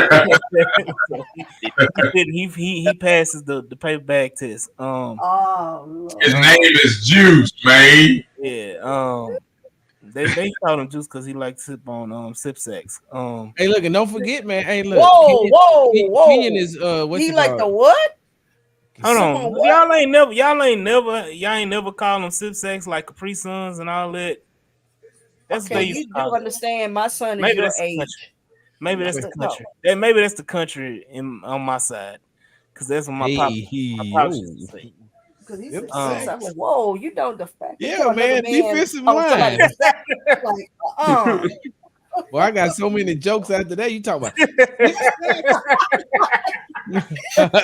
he passes the paper bag test. Oh, Lord. his name is Juice, man. Yeah. They called him Juice because he likes to sip on sip sacks. Hey, look, and don't forget, man. Hey, look. Whoa. Kenyon is what's He it like called? the what? Hold Someone on, what? y'all ain't never call them sip sacks like Capri Suns and all that. That's what Okay, they used you to call do it. understand my son is Maybe your that's the age. country. Maybe that's the No. country. Maybe that's the country on my side, because that's what my pops used to say. Because he Them said, sacks. something, whoa, you know the fact. that Yeah, you're another man, defensive on somebody's line. sack, like, Well, I got so many jokes after that. You talk about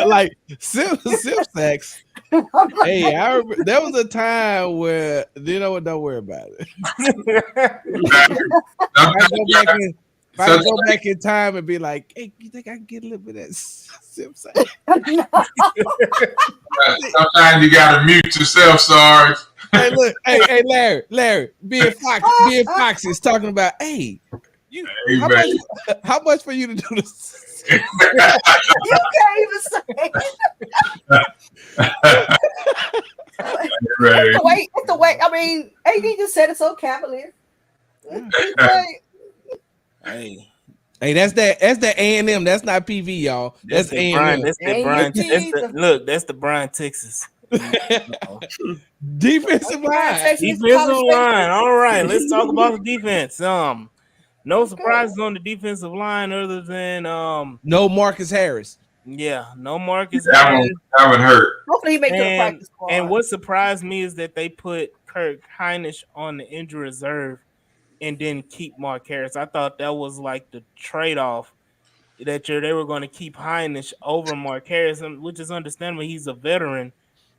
like sip sacks. Hey, there was a time where don't worry about it. If I go back in time and be like, hey, you think I can get a little bit of that sip sack? Sometimes you gotta mute yourself, Sarge. Hey, look, hey, Larry, being Fox is talking about, hey, how much for you to do this? You can't even say it. It's the way. I mean, AD just said it so cavalier. Hey, that's the A&M. That's not PV, y'all. That's A&M. That's the Brian Texas. Defensive line. Defensive line. All right, let's talk about the defense. No surprises on the defensive line other than no Marcus Harris. Yeah, no Marcus Harris. That would hurt. Hopefully he makes the practice squad. And what surprised me is that they put Kirk Heinisch on the injury reserve and didn't keep Mark Harris. I thought that was like the trade-off that they were going to keep Hinish over Mark Harris, which is understandable. He's a veteran,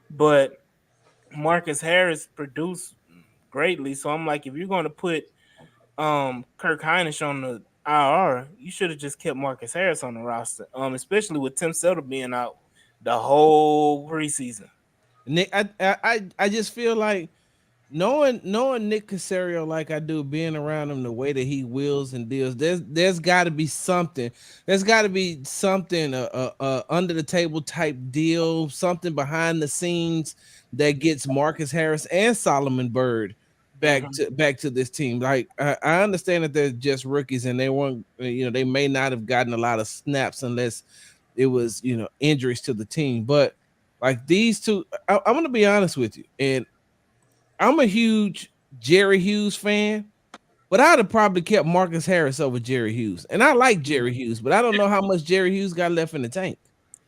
but Marcus Harris produced greatly. So I'm like, if you're going to put Kirk Hinish on the IR, you should have just kept Marcus Harris on the roster. Especially with Tim Settle being out the whole preseason. Nick, I just feel like knowing Nick Casario like I do, being around him the way that he wills and deals, there's got to be something. There's got to be something, under the table type deal, something behind the scenes that gets Marcus Harris and Solomon Bird back to this team. Like I understand that they're just rookies and they weren't, they may not have gotten a lot of snaps unless it was, injuries to the team. But like these two, I'm gonna be honest with you, and I'm a huge Jerry Hughes fan, but I'd have probably kept Marcus Harris over Jerry Hughes. And I like Jerry Hughes, but I don't know how much Jerry Hughes got left in the tank.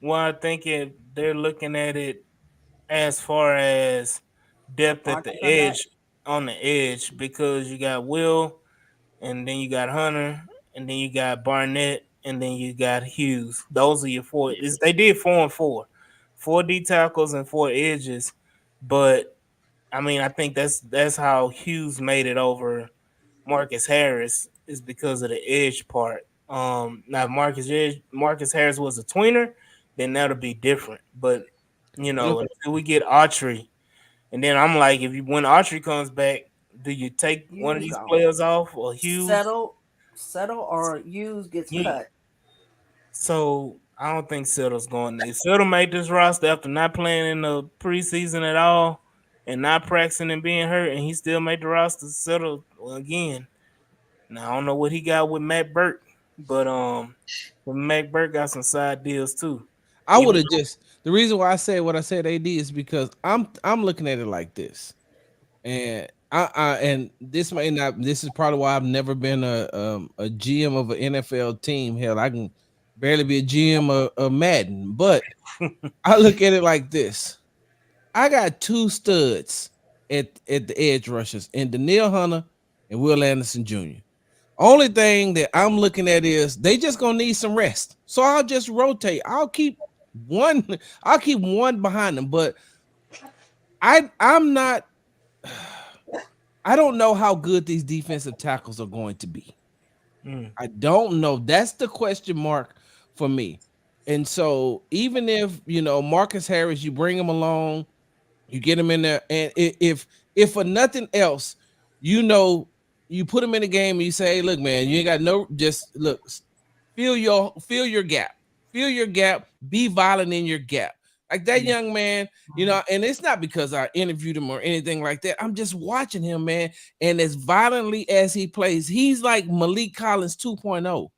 Well, I think they're looking at it as far as depth at the Marcus on that. edge, on the edge, because you got Will, and then you got Hunter, and then you got Barnett, and then you got Hughes. Those are your four. They did 4 and 4, 4 D tackles and 4 edges, but I mean, I think that's how Hughes made it over Marcus Harris, is because of the edge part. Now if Marcus Harris was a tweener, then that'll be different. But Okay. until we get Autry, and then I'm like, when Autry comes back, do you take one of Hughes these gone. players off or Hughes? Settle or Hughes gets Yeah. cut. So I don't think Settle's going there. Settle made this roster after not playing in the preseason at all and not practicing and being hurt, and he still made the roster. Settle again. Now I don't know what he got with Matt Burke, but Matt Burke got some side deals too. I would Even have just the reason why I say what I said AD is because I'm looking at it like this. And and this may not, this is probably why I've never been a GM of an NFL team. Hell, I can barely be a GM of Madden, but I look at it like this. I got two studs at the edge rushers and Daniil Hunter and Will Anderson Jr. Only thing that I'm looking at is they just gonna need some rest. So I'll just rotate. One, I'll keep one behind them, but I'm not I don't know how good these defensive tackles are going to be. I don't know. That's the question mark for me. And so even if Marcus Harris, you bring him along, you get him in there, and if for nothing else, you put him in the game and you say, hey, look, man, you ain't got no, just look, fill your gap, be violent in your gap. Like that young man, and it's not because I interviewed him or anything like that. I'm just watching him, man, and as violently as he plays, he's like Malik Collins 2.0.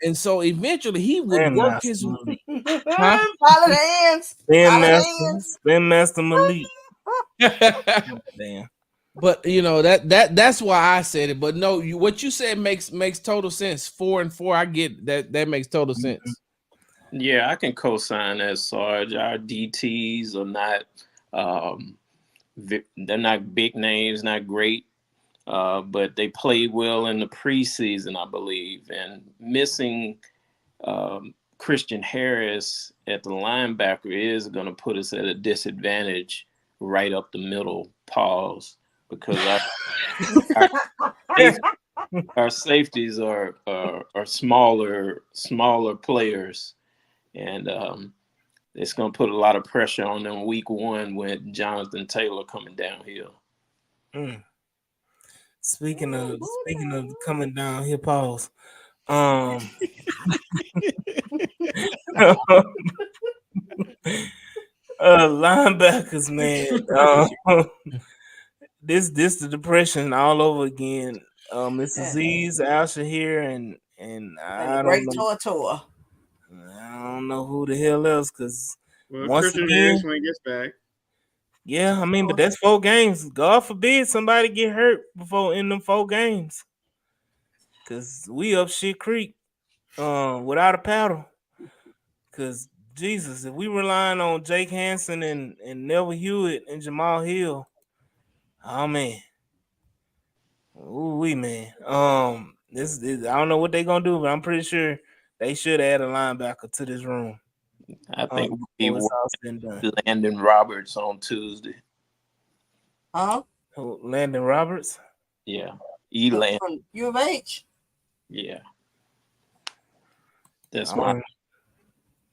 And so eventually he would Ben work Master his Malik. huh? Pilot hands. Ben Master Malik. Damn. But that's why I said it. But no, what you said makes total sense. 4 and 4, I get that. That makes total sense. Yeah, I can co-sign that, Sarge. Our DTs are not, they're not big names, not great, but they played well in the preseason, I believe. And missing Christian Harris at the linebacker is going to put us at a disadvantage right up the middle. Pause, because our safeties are smaller players. And it's going to put a lot of pressure on them week 1 with Jonathan Taylor coming downhill. Speaking of coming downhill, pause. Linebackers, man. This the depression all over again. It's Aziz, Al Shahir, and I don't know. I don't know who the hell else, because Well, once Christian Harris again, when he gets back. yeah, I mean, but that's 4 games. God forbid somebody get hurt before in them 4 games, because we up shit creek, without a paddle. Because Jesus, if we relying on Jake Hansen and Neville Hewitt and Jamal Hill, oh man, ooh wee man. This I don't know what they gonna do, but I'm pretty sure They should add a linebacker to this room. I think we Before need it's all said and done. Landon Roberts on Tuesday. Huh? Landon Roberts. Yeah, Eland. From U of H. Yeah, that's my Um,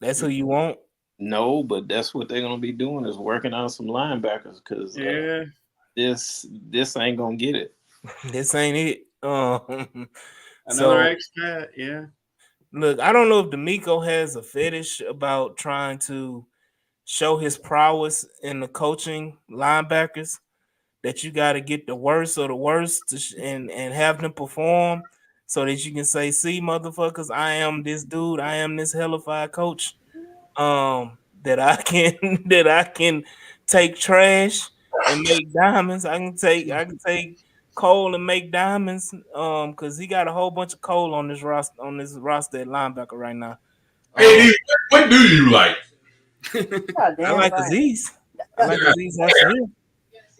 that's who you want. no, but that's what they're gonna be doing is working on some linebackers because Yeah. this ain't gonna get it. This ain't it. Another So expat. Yeah. look, I don't know if D'Amico has a fetish about trying to show his prowess in the coaching linebackers. That you got to get the worst of the worst and have them perform so that you can say, see, motherfuckers, I am this dude, I am this hellified coach. That I can that I can take trash and make diamonds. I can take coal and make diamonds. Because he got a whole bunch of coal on this roster at linebacker right now. Hey, what do you like? God I damn like right. Aziz. I like Aziz Ansari.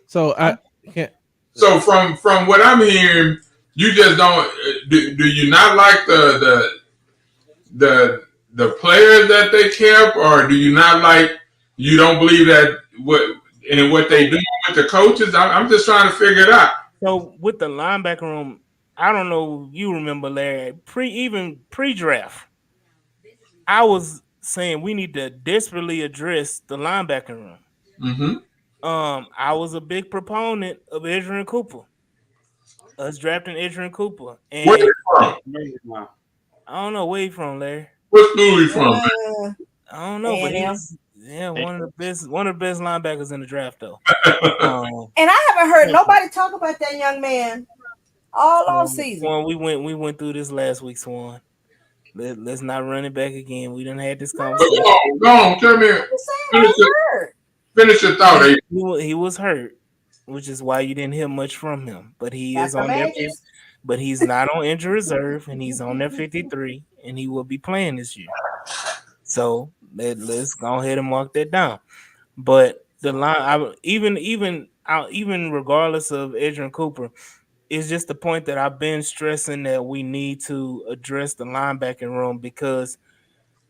So I can't. So from what I'm hearing, you just don't. Do you not like the players that they kept, or do you not like? You don't believe that what they do with the coaches? I'm just trying to figure it out. So with the linebacker room, I don't know. You remember Larry? Pre-draft, I was saying we need to desperately address the linebacker room. Mm-hmm. I was a big proponent of Adrian Cooper, us drafting Adrian Cooper, Where and you from? Wow. I don't know where he from, Larry. What school you from? I don't know, but A&M. he's one of the best linebackers in the draft, though. And I haven't heard nobody talk about that young man all season. Swan, we went through this last week, Swan. Let's not run it back again. We done had this conversation. Go on, tell me. I'm just saying, Finish I heard. Finish your thought. He was hurt, which is why you didn't hear much from him. But he Got is some on their ages. but he's not on injury reserve, and he's on their 53, and he will be playing this year. So let's go ahead and mark that down. But the line, even regardless of Adrian Cooper, is just the point that I've been stressing that we need to address the linebacking room because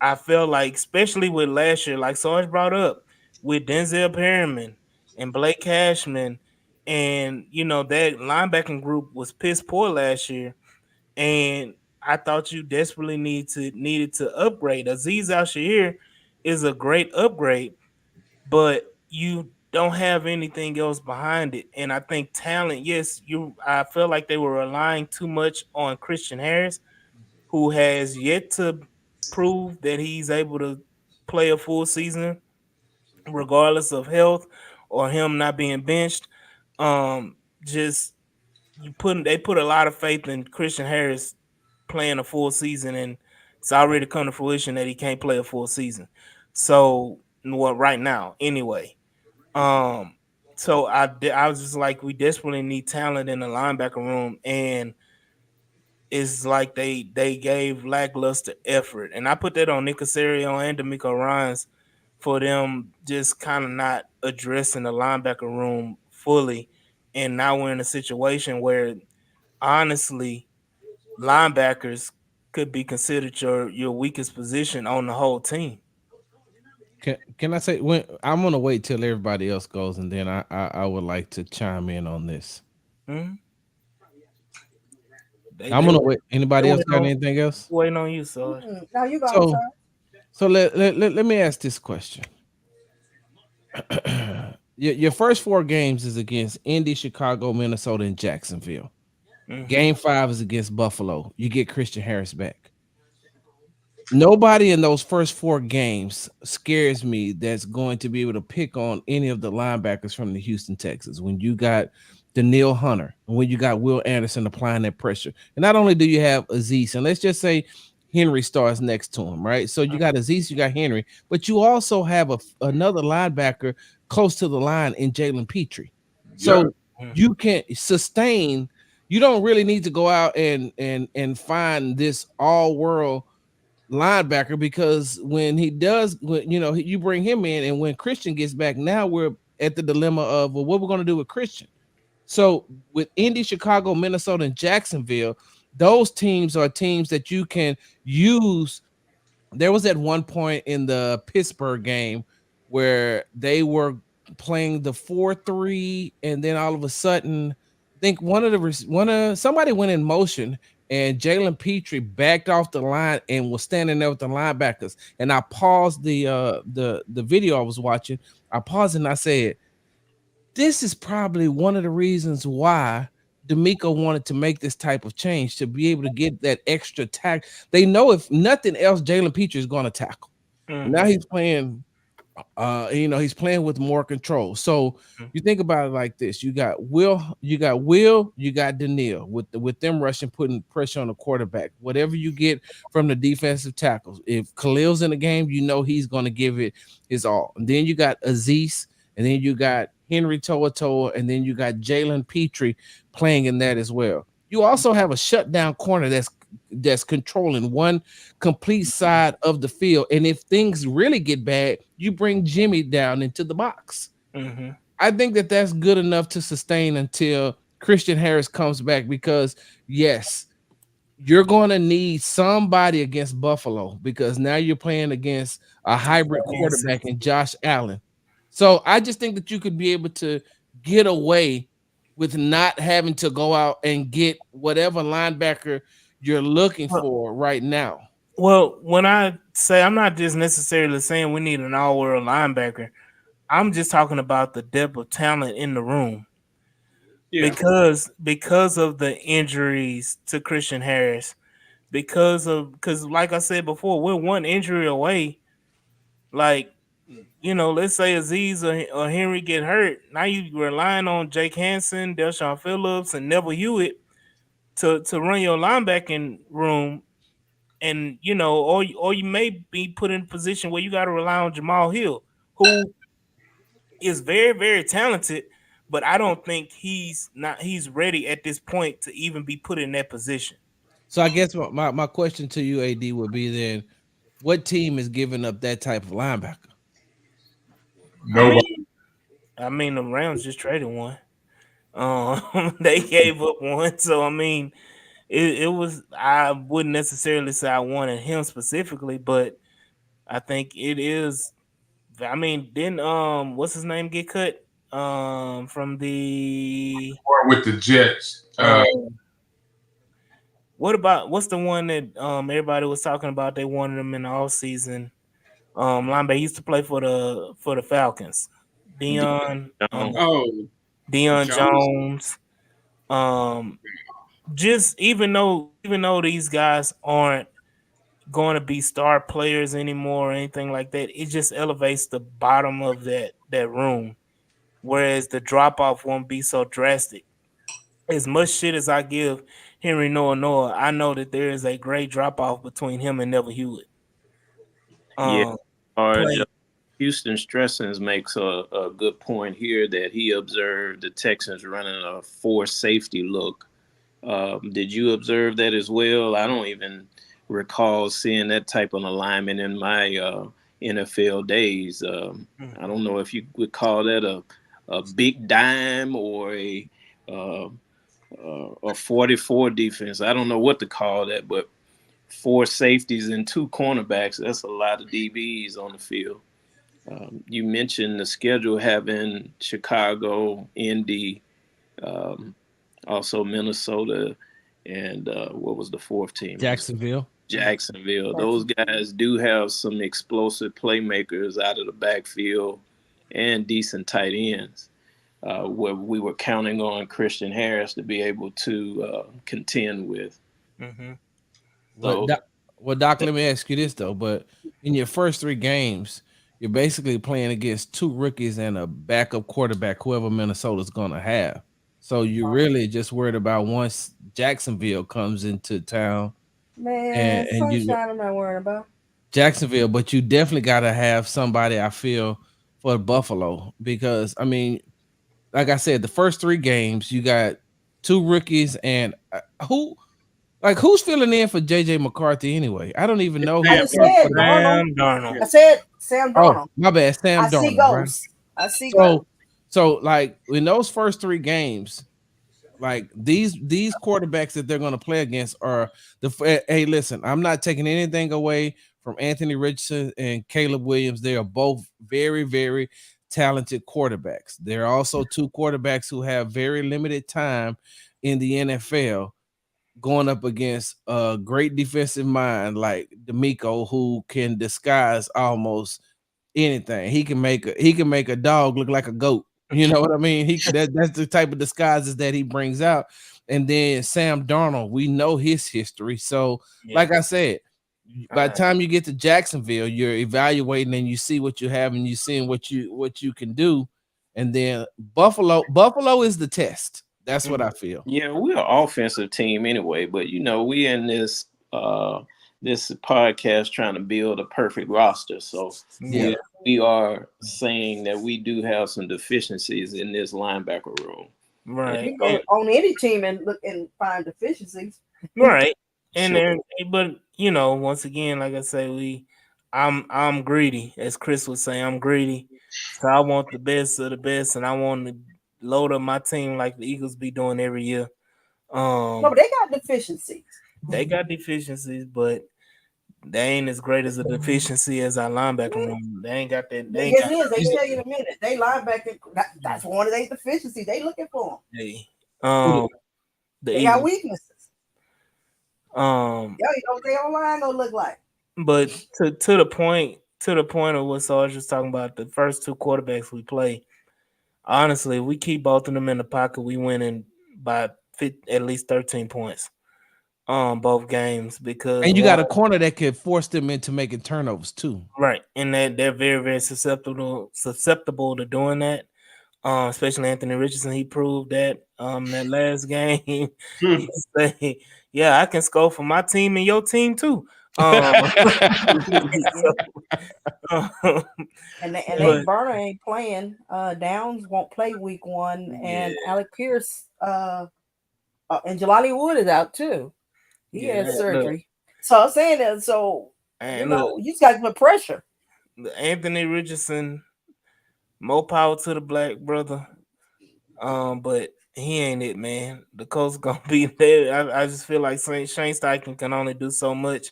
I feel like, especially with last year, like Sarge brought up, with Denzel Perryman and Blake Cashman, and that linebacking group was piss poor last year, and I thought you desperately needed to upgrade. Aziz Al-Shahir is a great upgrade, but you don't have anything else behind it. And I think talent, yes, I feel like they were relying too much on Christian Harris, who has yet to prove that he's able to play a full season regardless of health or him not being benched. Just they put a lot of faith in Christian Harris playing a full season, and it's already come to fruition that he can't play a full season. So, well, right now, anyway. So I was just like, we desperately need talent in the linebacker room, and it's like they gave lackluster effort, and I put that on Nick Casario and D'Amico Ryans for them just kind of not addressing the linebacker room fully, and now we're in a situation where honestly linebackers could be considered your weakest position on the whole team. Can I say when I'm gonna wait till everybody else goes and then I would like to chime in on this. Hmm? I'm gonna wait. Anybody else got anything else? Waiting on you, Sarge. No, you go, So sir. so let me ask this question. Your first 4 games is against Indy, Chicago, Minnesota, and Jacksonville. Mhm. Game 5 is against Buffalo. You get Christian Harris back. Nobody in those first 4 games scares me that's going to be able to pick on any of the linebackers from the Houston Texans. When you got Daniil Hunter and when you got Will Anderson applying that pressure. And not only do you have Aziz, and let's just say Henry starts next to him, right? So you got Aziz, you got Henry, but you also have another linebacker close to the line in Jalen Petrie. So you can sustain. You don't really need to go out and find this all-world linebacker because when he does, you bring him in, and when Christian gets back, now we're at the dilemma of, well, what we're going to do with Christian. So with Indy, Chicago, Minnesota, and Jacksonville, those teams are teams that you can use there was at one point in the Pittsburgh game where they were playing the 4-3, and then all of a sudden, I think one of somebody went in motion, and Jalen Petrie backed off the line and was standing there with the linebackers. And I paused the video I was watching. I paused and I said, "This is probably one of the reasons why." D'Amico wanted to make this type of change to be able to get that extra tack. They know if nothing else, Jalen Petrie is going to tackle. Now Mm-hmm. he's playing he's playing with more control. So you think about it like this: you got Daniil with them rushing, putting pressure on the quarterback. Whatever you get from the defensive tackles, if Khalil's in the game, you know he's going to give it his all. And then you got Aziz, and then you got Henry Toa, and then you got Jalen Petrie playing in that as well. You also have a shutdown corner that's controlling one complete side of the field. And if things really get bad, you bring Jimmy down into the box. Mm-hmm. I think that that's good enough to sustain until Christian Harris comes back because, yes, you're going to need somebody against Buffalo because now you're playing against a hybrid quarterback in Josh Allen. So I just think that you could be able to get away with not having to go out and get whatever linebacker you're looking for right now. Well, when I say I'm not just necessarily saying we need an all-world linebacker, I'm just talking about the depth of talent in the room Yeah. because of the injuries to Christian Harris, because like I said before, we're one injury away. Like let's say Aziz or Henry get hurt. Now you relying on Jake Hansen, Deshaun Phillips, and Neville Hewitt to run your linebacking room, and or you may be put in a position where you got to rely on Jamal Hill, who is very very talented, but I don't think he's ready at this point to even be put in that position. So I guess my question to you, AD, would be then what team is giving up that type of linebacker? I Nobody. mean, the Rams just traded one. They gave up one, so I mean, it was. I wouldn't necessarily say I wanted him specifically, but I think it is. I mean, didn't what's his name get cut? From the Or with the Jets. um, what's the one that everybody was talking about? They wanted him in the off season. Linebacker used to play for the Falcons. Dion Jones. Oh, Dion Jones. Jones. Um, just even though these guys aren't going to be star players anymore or anything like that, it just elevates the bottom of that room. Whereas the drop off won't be so drastic. As much shit as I give Henry Noah, I know that there is a great drop off between him and Neville Hewitt. Yeah. Um, Or playing. Houston Stressens makes a good point here that he observed the Texans running a four safety look. Did you observe that as well? I don't even recall seeing that type of alignment in my NFL days. I don't know if you would call that a big dime or uh, a 44 defense. I don't know what to call that, but four safeties and two cornerbacks, that's a lot of DBs on the field. You mentioned the schedule having Chicago, Indy, um, also Minnesota, and what was the fourth team? Jacksonville. Jacksonville. Those guys do have some explosive playmakers out of the backfield and decent tight ends. Where we were counting on Christian Harris to be able to contend with. Mm-hmm. Well, So, Doc, let me ask you this though. But in your first three games, you're basically playing against two rookies and a backup quarterback, whoever Minnesota's gonna have. So you're really just worried about once Jacksonville comes into town Man, and you sunshine, I'm not worried about. Jacksonville, but you definitely gotta have somebody, I feel, for Buffalo. Because I mean, like I said, the first three games you got two rookies and who's filling in for JJ McCarthy anyway? I don't even know I who's just filling said for the Darnold. Sam Darnold. I said Sam Oh, Darnold. my bad, Sam I see Darnold, right? ghosts. I see So ghosts. so like in those first three games, like these quarterbacks that they're going to play against are hey, listen, I'm not taking anything away from Anthony Richardson and Caleb Williams. They are both very, very talented quarterbacks. There are also two quarterbacks who have very limited time in the NFL going up against a great defensive mind like D'Amico, who can disguise almost anything. He can make a dog look like a goat. You know what I mean? That's the type of disguises that he brings out. And then Sam Darnold, we know his history. So, like Yeah. I said, by the time you get to Jacksonville, you're evaluating and you see what you have and you seeing what you can do. And then Buffalo is the test. That's what I feel. Yeah, we're an offensive team anyway, but we in this podcast trying to build a perfect roster. So Yeah. we are saying that we do have some deficiencies in this linebacker room. Right. You go on any team and look and find deficiencies. Right. And Sure. then, but once again, like I say, I'm greedy, as Chris would say, I'm greedy. So I want the best of the best, and I want to load up my team like the Eagles be doing every year. No, but they got deficiencies. They got deficiencies, but they ain't as great as a deficiency as our linebacker room. They ain't got that. They ain't Yes, got. it is. They tell you in a minute. They linebacker. That's one of their deficiencies. They looking for them. Hey, the They got Eagles. weaknesses. Um, Yo, you know what their online gonna look like. but to the point of what Sarge was talking about, the first two quarterbacks we play. Honestly, if we keep both of them in the pocket, we win in by at least 13 points. Both games because And you got a corner that could force them into making turnovers too. right, and that they're very, very susceptible to doing that. Especially Anthony Richardson, he proved that that last game. He say, "Yeah, I can score for my team and your team too." So, And but Burner ain't playing. Downs won't play week 1, and yeah, Alec Pierce and Jelani Wood is out too. He yeah, had look, surgery. So I'm saying that. So and look, you just got to put pressure. Anthony Richardson, more power to the black brother. But he ain't it, man. The coach gonna be there. I just feel like Shane Steichen can only do so much.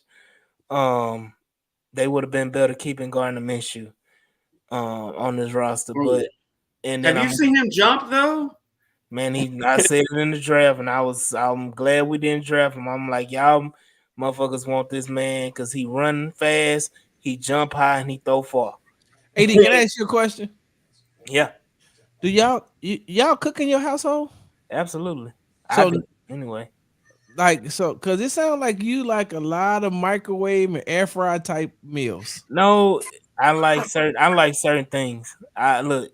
They would have been better keeping Gardner Minshew on this roster. But and then Have you seen him jump though? man, I said it in the draft, and I'm glad we didn't draft him. I'm like, y'all motherfuckers want this man because he run fast, he jump high, and he throw far. AD, can I ask you a question? Yeah, Do y'all cook in your household? absolutely. I So do anyway. because it sounds like you like a lot of microwave and air fry type meals. No, I like certain things. I look,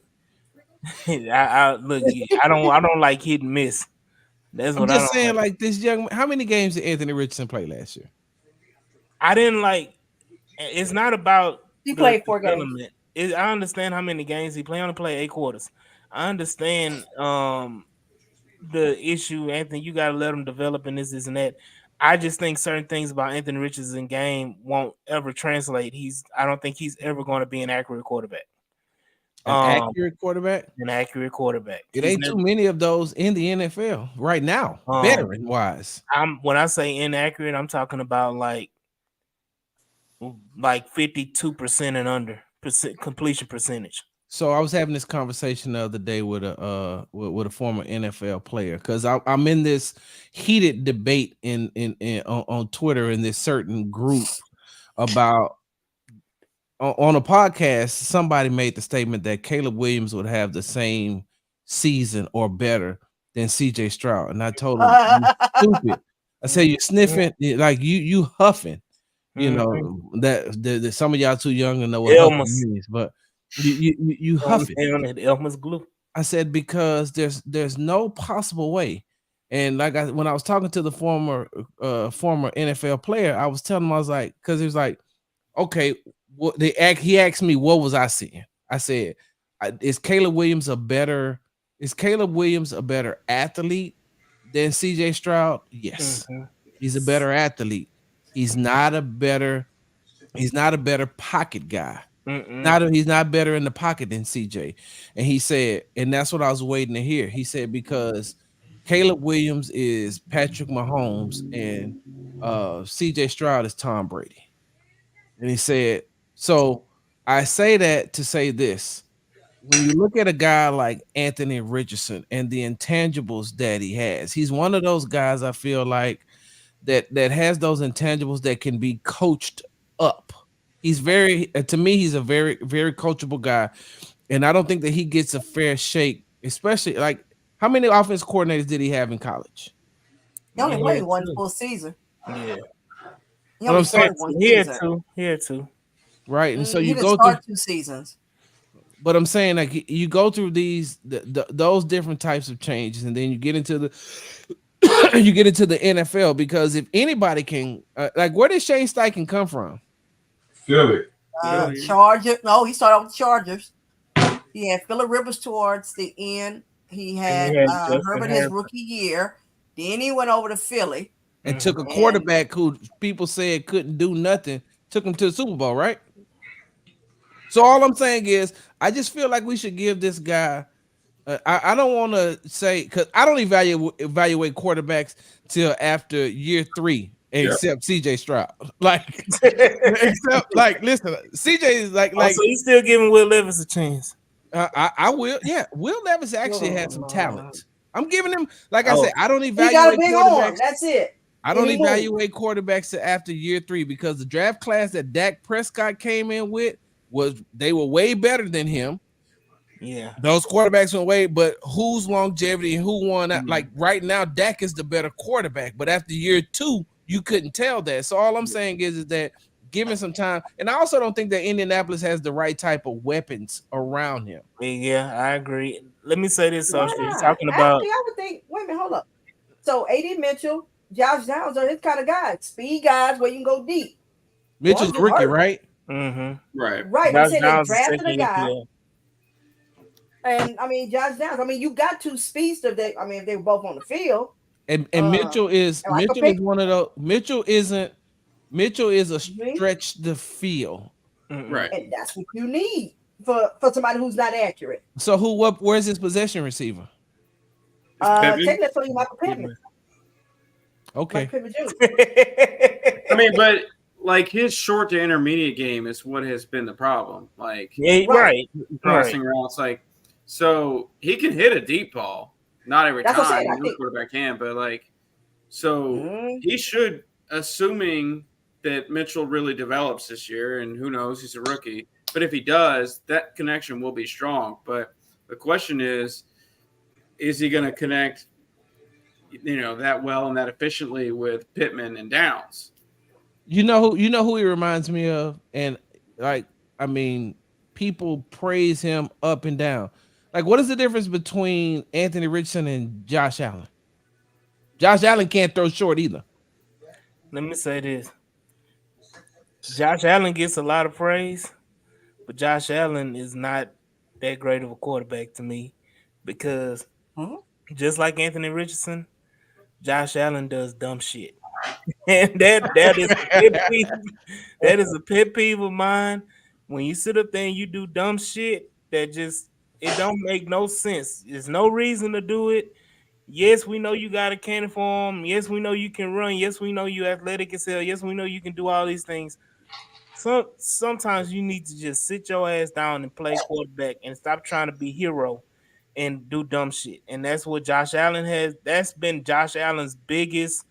I look. I don't like hit and miss. That's I'm what I just don't saying, like. like this young. How many games did Anthony Richardson play last year? I didn't like. It's not about He the played 4 games. development. I understand how many games he played. Only play 8 quarters. I understand the issue, Anthony. You got to let him develop in this and that. I just think certain things about Anthony Richardson game won't ever translate. I don't think he's ever going to be an accurate quarterback. An accurate quarterback? An accurate quarterback. It ain't too many of those in the NFL right now, veteran wise. When I say inaccurate, I'm talking about like 52% and under completion percentage. So I was having this conversation the other day with a former NFL player because I'm in this heated debate on Twitter in this certain group about on a podcast. Somebody made the statement that Caleb Williams would have the same season or better than CJ Stroud, and I told him, "You stupid." I said, "You're sniffing like you huffing." You know that some of y'all too young to know what huffing means, but you huffing. Elmer's glue. I said because there's no possible way. And when I was talking to the former NFL player, I was telling him, I was like, because he was like, okay, he asked me what was I seeing. I said, is Caleb Williams a better athlete than CJ Stroud? Yes. He's a better athlete. He's not a better pocket guy. He's not better in the pocket than CJ. And he said, and that's what I was waiting to hear. He said, because Caleb Williams is Patrick Mahomes and CJ Stroud is Tom Brady. And he said, so I say that to say this. When you look at a guy like Anthony Richardson and the intangibles that he has, he's one of those guys I feel like that has those intangibles that can be coached up. He's very to me, he's a very, very coachable guy. And I don't think that he gets a fair shake, especially like how many offense coordinators did he have in college? He only He played had one two. full season. Yeah. He What only I'm saying, started one He had season. two. He had two. right? And so He you didn't go through, start 2 seasons. but I'm saying like you go through those different types of changes, and then you get into the you get into the NFL because if anybody can, like, where did Shane Steichen come from? Philly. Philly. Charger. No, he started off with the Chargers. He had Phillip Rivers towards the end. He And he had had Justin Herbert his Harrison. rookie year. Then he went over to Philly. And took a And quarterback who people said couldn't do nothing, took him to the Super Bowl, right? So all I'm saying is, I just feel like we should give this guy. I don't want to say because I don't evaluate quarterbacks till after year 3, Yeah. except CJ Stroud. Like, except like, listen, CJ is like Oh, so you still giving Will Levis a chance? I will. Yeah, Will Levis actually had some talent. I'm giving him, like I Oh. said, I don't he got a evaluate big arm. quarterbacks. That's it. I don't He moved. evaluate quarterbacks till after year 3 because the draft class that Dak Prescott came in with they were way better than him. Yeah. Those quarterbacks went way, but whose longevity and who won that? Like right now, Dak is the better quarterback, but after year 2, you couldn't tell that. So all I'm saying is that given some time, and I also don't think that Indianapolis has the right type of weapons around him. Yeah, I agree. Let me say this, Why so you're not? talking about Actually, I would think. Wait a minute, hold up. So AD Mitchell, Josh Downs are his kind of guys, speed guys where you can go deep. Mitchell's One a rookie, hurt. right? Right. Right. I'm Josh saying they Downs is drafted second a guy, year. and I mean Josh Downs. I mean, you got 2 speedsters. I mean, if they were both on the field, And and like a Mitchell is pick. one of those. Mitchell is a Mhm. stretch the field. Right. And that's what you need for somebody who's not accurate. So where's his possession receiver? Pippen? Technically, Michael Pittman. Okay. Michael Pittman Jr. I mean, but like his short to intermediate game is what has been the problem. Like Yeah, Right. crossing routes, like so he can hit a deep ball. Not every That's what I'm time, saying, I no think- quarterback can, but like so Mhm. he should, assuming that Mitchell really develops this year, and who knows, he's a rookie. But if he does, that connection will be strong. But the question is he going to connect, that well and that efficiently with Pittman and Downs? You know who he reminds me of, and like I mean, people praise him up and down. Like, what is the difference between Anthony Richardson and Josh Allen? Josh Allen can't throw short either. Let me say this. Josh Allen gets a lot of praise, but Josh Allen is not that great of a quarterback to me because Mhm. just like Anthony Richardson, Josh Allen does dumb shit. And that is a pet peeve. That is a pet peeve of mine. When you sit up there and you do dumb shit that just it don't make no sense. There's no reason to do it. Yes, we know you got a cannon for him. Yes, we know you can run. Yes, we know you athletic as hell. Yes, we know you can do all these things. Sometimes you need to just sit your ass down and play quarterback and stop trying to be hero and do dumb shit. And that's what Josh Allen has. That's been Josh Allen's biggest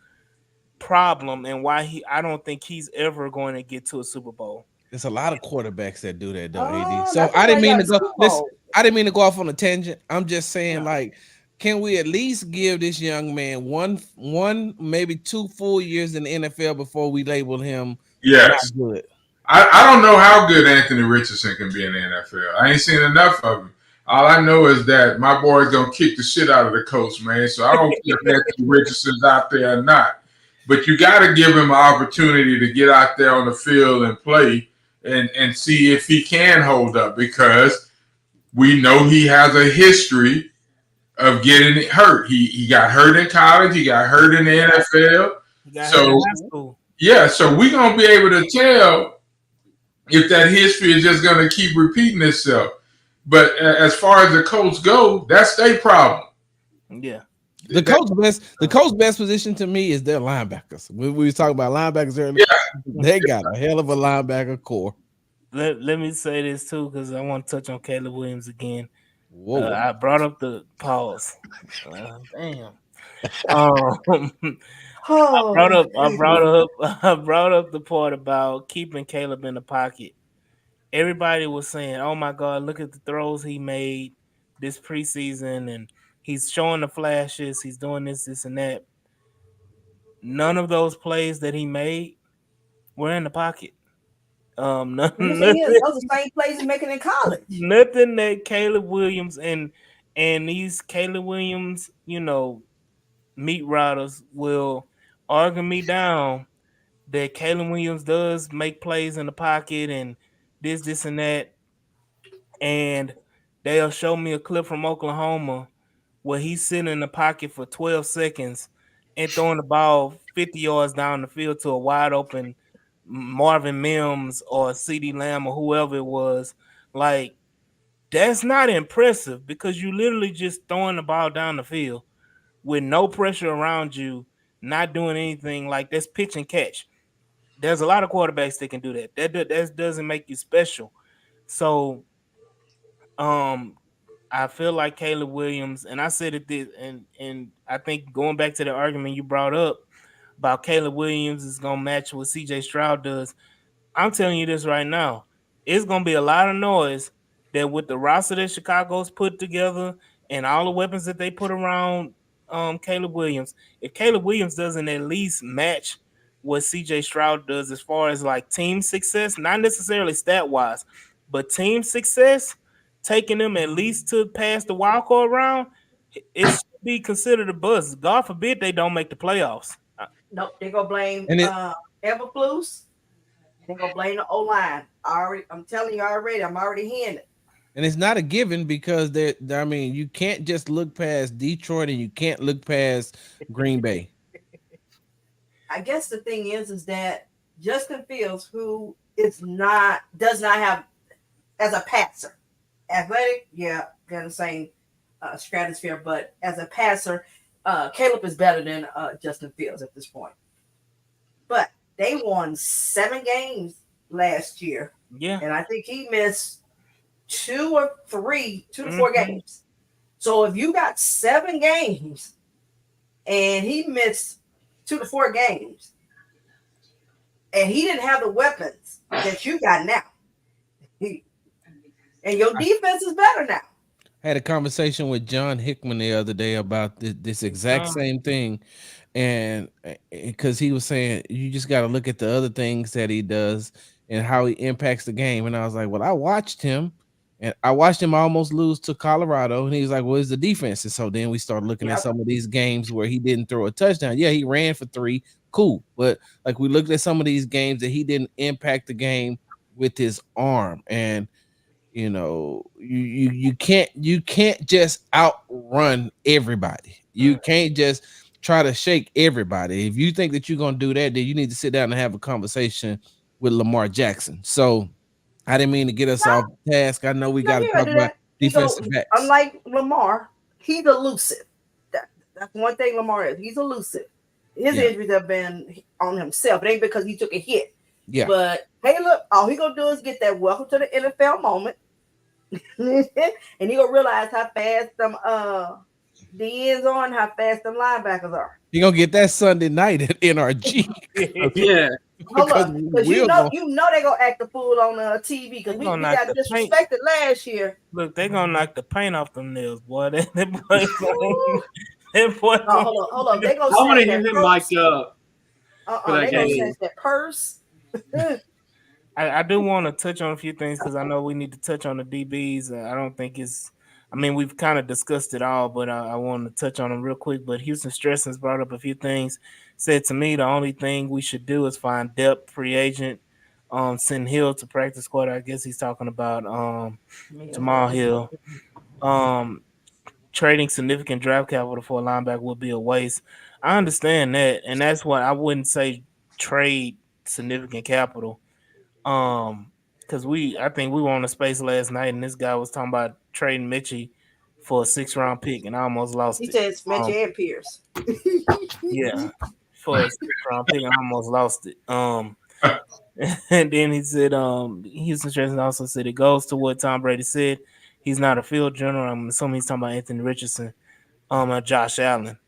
problem and why I don't think he's ever going to get to a Super Bowl. There's a lot of quarterbacks that do that though, AD. Oh, So that's I didn't why mean you to got go. Super Listen, Bowl. I didn't mean to go off on a tangent. I'm just saying, Yeah. like, can we at least give this young man one, maybe 2 full years in the NFL before we label him Yes. not good? I don't know how good Anthony Richardson can be in the NFL. I ain't seen enough of him. All I know is that my boy's gonna kick the shit out of the coach, man. So I don't care if Anthony Richardson's out there or not. But you got to give him an opportunity to get out there on the field and play and see if he can hold up because we know he has a history of getting hurt. He got hurt in college. He got hurt in the NFL. He got hurt in So high school. yeah, so we're gonna be able to tell if that history is just gonna keep repeating itself. But as far as the coach go, that's their problem. Yeah. The coach best position to me is their linebackers. We was talking about linebackers earlier. Yeah, They got a hell of a linebacker core. Let me say this too, because I want to touch on Caleb Williams again. Whoa. I brought up the pause. Damn. Um, Oh, I excuse brought me. up, I brought up the part about keeping Caleb in the pocket. Everybody was saying, "Oh my God, look at the throws he made this preseason, and he's showing the flashes. He's doing this, and that." None of those plays that he made were in the pocket. And the thing is, Nothing, those are the same plays he's making in college. nothing that Caleb Williams and these Caleb Williams, meat riders will argue me down that Caleb Williams does make plays in the pocket and this, and that. And they'll show me a clip from Oklahoma where he's sitting in the pocket for 12 seconds and throwing the ball 50 yards down the field to a wide open Marvin Mims or CD Lamb or whoever it was. Like, that's not impressive because you literally just throwing the ball down the field with no pressure around you, not doing anything. Like, that's pitch and catch. There's a lot of quarterbacks that can do that. That doesn't make you special. So, um, I feel like Caleb Williams, and I said it this, and I think going back to the argument you brought up about Caleb Williams is gonna match what CJ Stroud does. I'm telling you this right now. It's gonna be a lot of noise that with the roster that Chicago's put together and all the weapons that they put around Caleb Williams, if Caleb Williams doesn't at least match what CJ Stroud does as far as like team success, not necessarily stat wise, but team success, taking them at least to pass the wild card round, it should be considered a buzz. God forbid they don't make the playoffs. Nope, they gonna blame And it Everflus. They gonna blame the O line. I'm telling you already. I'm already hearing it. and it's not a given because I mean, you can't just look past Detroit and you can't look past Green Bay. I guess the thing is that Justin Fields, who does not have as a passer, athletic, yeah, they're in the same stratosphere, but as a passer, Caleb is better than Justin Fields at this point. But they won 7 games last year, Yeah. and I think he missed 2 to 4 Mhm. games. So if you got 7 games and he missed 2 to 4 games, and he didn't have the weapons that you got now, and your defense is better now. I had a conversation with John Hickman the other day about this exact John. same thing, and because he was saying you just got to look at the other things that he does and how he impacts the game. And I was like, well, I watched him, and I watched him almost lose to Colorado, and he's like, well, it's the defense. And so then we started looking at Yep. some of these games where he didn't throw a touchdown. Yeah, he ran for 3, cool, but like we looked at some of these games that he didn't impact the game with his arm. And you can't just outrun everybody. You can't just try to shake everybody. If you think that you're gonna do that, then you need to sit down and have a conversation with Lamar Jackson. So I didn't mean to get us No, off task. I know we no, got to you gotta talk do about that. defensive backs. Unlike Lamar, he's elusive. That's one thing Lamar is. He's elusive. His Yeah. injuries have been on himself. It ain't because he took a hit. Yeah. But Caleb, all he gonna do is get that welcome to the NFL moment. And he gonna realize how fast them the ends on, how fast them linebackers are. You're gonna get that Sunday night at NRG. Yeah. Hold Because up, because we're they gonna act the fool on TV because They we gonna knock got the paint. disrespected last year. Look, they gonna knock the paint off them nails, boy. That boy, that boy. No, hold up. They gonna I want to snatch hear that him purse. mic'd up for that They gonna game. snatch that purse. I do want to touch on a few things because I know we need to touch on the DBs. I don't think it's. I mean, we've kind of discussed it all, but I want to touch on them real quick. But Houston Stressens brought up a few things. Said to me, the only thing we should do is find depth free agent. Send Hill to practice squad. I guess he's talking about Jamal Hill. Trading significant draft capital for a linebacker would be a waste. I understand that, and that's why I wouldn't say trade significant capital. Because I think we were on a space last night, and this guy was talking about trading Mitchie for a 6th-round pick, and I almost lost He it. says Mitch and Pierce. Yeah, for a 6th-round pick, I almost lost it. And then he said, Houston Texans also said it goes to what Tom Brady said. He's not a field general. I'm assuming he's talking about Anthony Richardson, Josh Allen.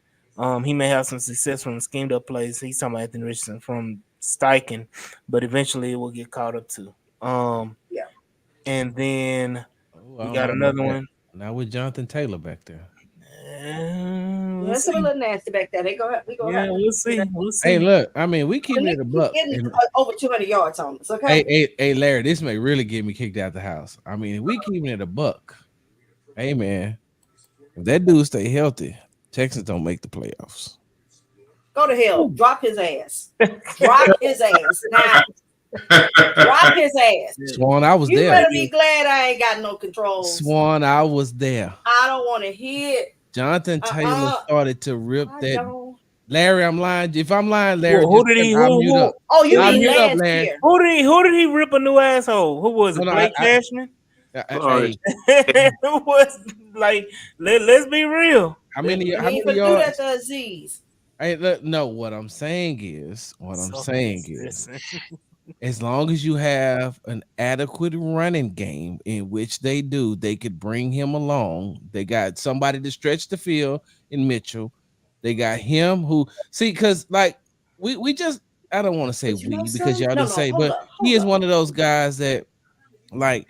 He may have some success from schemed up plays. He's talking about Anthony Richardson from Steichen, but eventually it will get caught up to. Yeah. And then Oh, we I don't got know about another that. one. Now with Jonathan Taylor back there. Yeah, We'll it's a see. little nasty back there. We go Yeah, have we'll to. see. We'll Hey, see. look, I mean, we The keeping it nigga a keep buck. getting And, over 200 yards on us. Okay. hey, Larry, this may really get me kicked out the house. I mean, we keeping it a buck. Hey, man, if that dude stay healthy, Texans don't make the playoffs. Go to hell. Drop his ass. Drop his ass now. Drop his ass. Swan, I was You there. better be glad I ain't got no controls. Swan, I was there. I don't want to hear it. Jonathan Taylor started to rip I that. don't. Larry, I'm lying. If I'm lying, Larry, Who did he? I'll mute up. Oh, you I'll mean mute up, last Larry. year? Who did he rip a new asshole? Who was it? No, no, Blake Cashman? Sorry. Who was like? Let's be real. How many You ain't gonna do yards? that to Aziz. Hey, look, no, what I'm saying is, Listen. as long as you have an adequate running game, in which they do, they could bring him along. They got somebody to stretch the field in Mitchell. They got him who see, because like we just I don't want to say But you know we because something? y'all No, didn't say, hold but up, he hold is up. one of those guys that like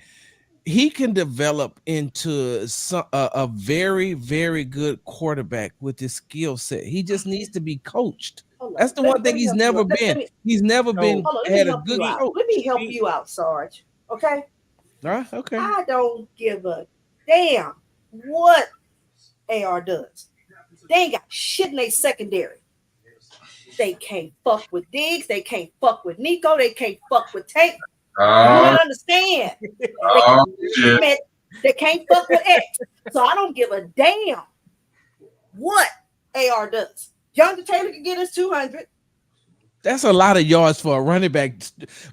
he can develop into a very, very good quarterback with his skill set. He just needs to be coached. Hold That's up. the Let one thing me he's help you never out. been. He's never been Hold on, let me had a help good you out. coach. Let me help you out, Sarge. Okay? Okay. I don't give a damn what AR does. They ain't got shit in their secondary. They can't fuck with Diggs. They can't fuck with Nico. They can't fuck with Tank. You don't understand. Shit. They can't fuck with X. So I don't give a damn what AR does. Jonathan Taylor can get us 200. That's a lot of yards for a running back.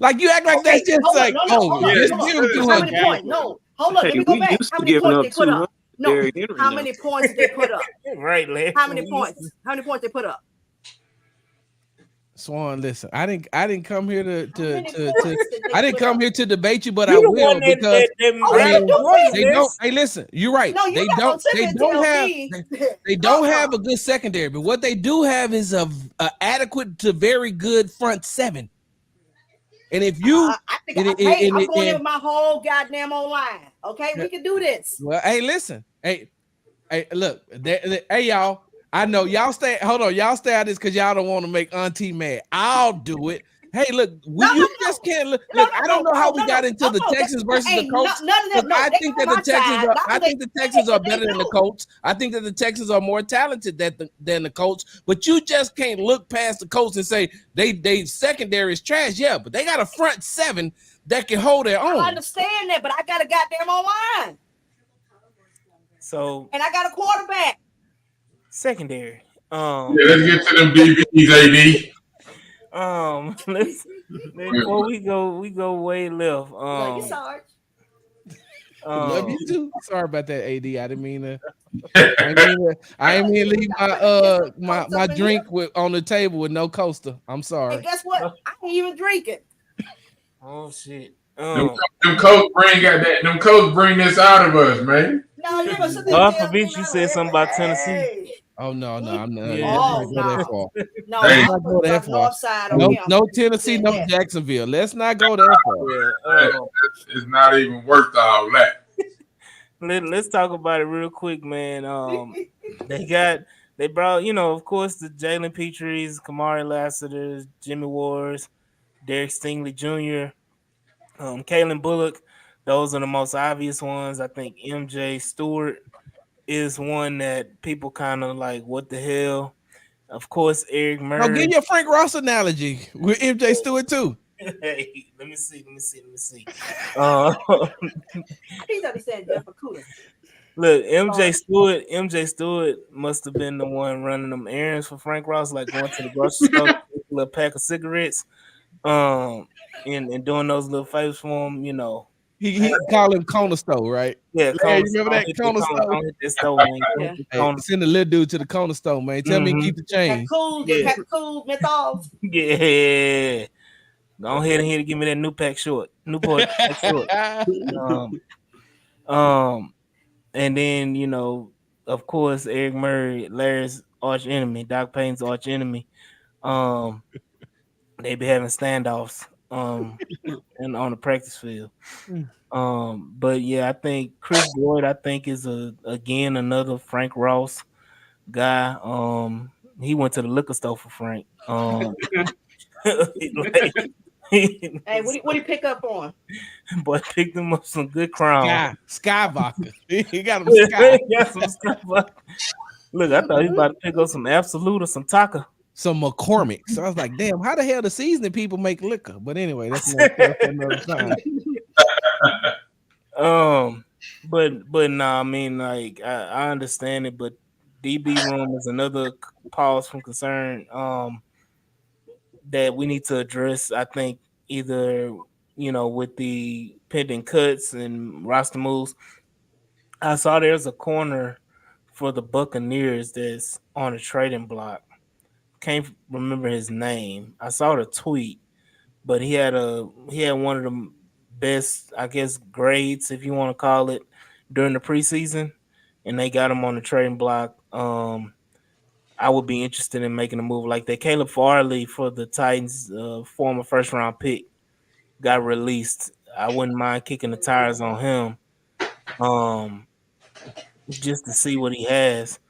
Like you act like Okay, that's just hold like, up. No, hold up. just Hold give up. him How many 200. points? No, hold up. Hey, Let me go we back. used How to many giving points up they put 200. up? No, Derrick Henry how now. many points did they put up? Right, Larry. How many points? How many points they put up? Swan, listen, I didn't come here to points did they I didn't put come up? here to debate you, but You I the will one that because Oh, I you mean can do this. they don't. Hey, listen, you're right. No, you're They not gonna don't. sit They here and don't tell have. me. They don't have a good secondary, but what they do have is a adequate to very good front seven. And if you, I think I'm going in with my whole goddamn old line. Okay, we can do this. well, hey, listen, hey, look, hey, y'all. I know y'all stay. Hold on, y'all stay out of this because y'all don't want to make Auntie mad. I'll do it. Hey, look, you just can't look. I don't know how we got into the Texans versus the Colts. None of them. I think that the Texans are. I think the Texans are better than the Colts. I think that the Texans are more talented than the Colts. But you just can't look past the Colts and say they secondary is trash. Yeah, but they got a front seven that can hold their own. I understand that, but I got a goddamn online. So and I got a quarterback. Secondary. Yeah, let's get to them DBs, AD. Let's before we go way left. Love you, Sarge. Love you too. Sorry about that, AD. I didn't mean to. I didn't mean to leave my drink on the table with no coaster. I'm sorry. And guess what? I ain't even drinking. Oh shit. Them coats bring this out of us, man. No, you're gonna sit there. God forbid you said something about Tennessee. Hey. Oh no, I'm not. Yeah. Let's not go that far. No, Hey. I'm Go that far. north side on him. No Tennessee, no Jacksonville. Let's not go that far. Yeah. It's not even worth all that. Let's talk about it real quick, man. They brought, of course, the Jalen Petries, Kamari Lassiter, Jimmy Wars, Derek Stingley Jr., Kalen Bullock. Those are the most obvious ones. I think MJ Stewart is one that people kind of like, what the hell? Of course, Eric Murray. No, give your Frank Ross analogy with MJ Stewart too. Hey, let me see. He's understanding Jeff Okuda. Look, MJ Stewart must have been the one running them errands for Frank Ross, like going to the grocery store, a little pack of cigarettes, and doing those little favors for him, he call him corner store, right? Yeah, Larry, corner. you remember Don't that hit that corner corner. store? Don't hit that stove, man. Don't Yeah. hit the Hey, corner. send the little dude to the corner store, man. Tell me to keep the change. Yeah. Pack cool menthols. Yeah. Go ahead and here to give me that new pack short. Newport pack short. Um, um, and then of course, Eric Murray, Larry's arch enemy, Doc Payne's arch enemy. Um, they be having standoffs. And on the practice field. But yeah, I think Chris Boyd, I think is again another Frank Ross guy. He went to the liquor store for Frank. Like, Hey, what do you pick up on? boy picked him up some good crown. Sky vodka. He got him Sky. Got some stuff. Look, I thought he was about to pick up some Absolute or some Taka. Some McCormick. So I was like, damn, how the hell the seasoning people make liquor? But anyway, that's another time. But nah, I mean, like I understand it, but DB room is another pause from concern. That we need to address. I think either with the pending cuts and roster moves. I saw there's a corner for the Buccaneers that's on a trading block. Can't remember his name. I saw the tweet, but he had one of the best, I guess, grades, if you want to call it, during the preseason, and they got him on the trading block. I would be interested in making a move like that. Caleb Farley for the Titans, former first round pick, got released. I wouldn't mind kicking the tires on him, just to see what he has.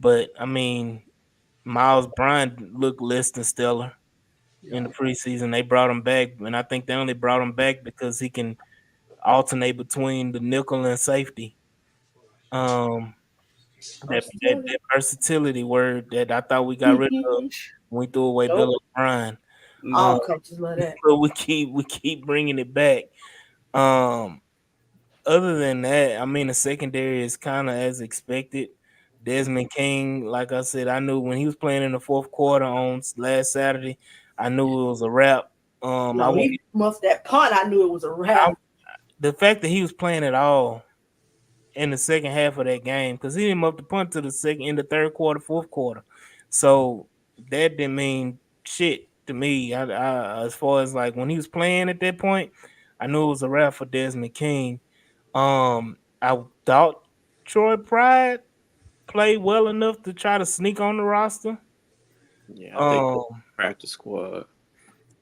But I mean, Miles Bryant looked less than stellar in the preseason. They brought him back, and I think they only brought him back because he can alternate between the nickel and safety. Um, that versatility word that I thought we got rid of when we threw away Bill Nope. O'Brien. All coaches love that. But we keep bringing it back. Other than that, I mean, the secondary is kind of as expected. Desmond King, like I said, I knew when he was playing in the fourth quarter on last Saturday, I knew it was a wrap. No, he muffed that punt. I knew it was a wrap. The fact that he was playing at all in the second half of that game, because he didn't muff the punt to the second in the third quarter, fourth quarter. So that didn't mean shit to me. As far as like when he was playing at that point, I knew it was a wrap for Desmond King. I thought Troy Pride played well enough to try to sneak on the roster. Yeah, I think practice squad.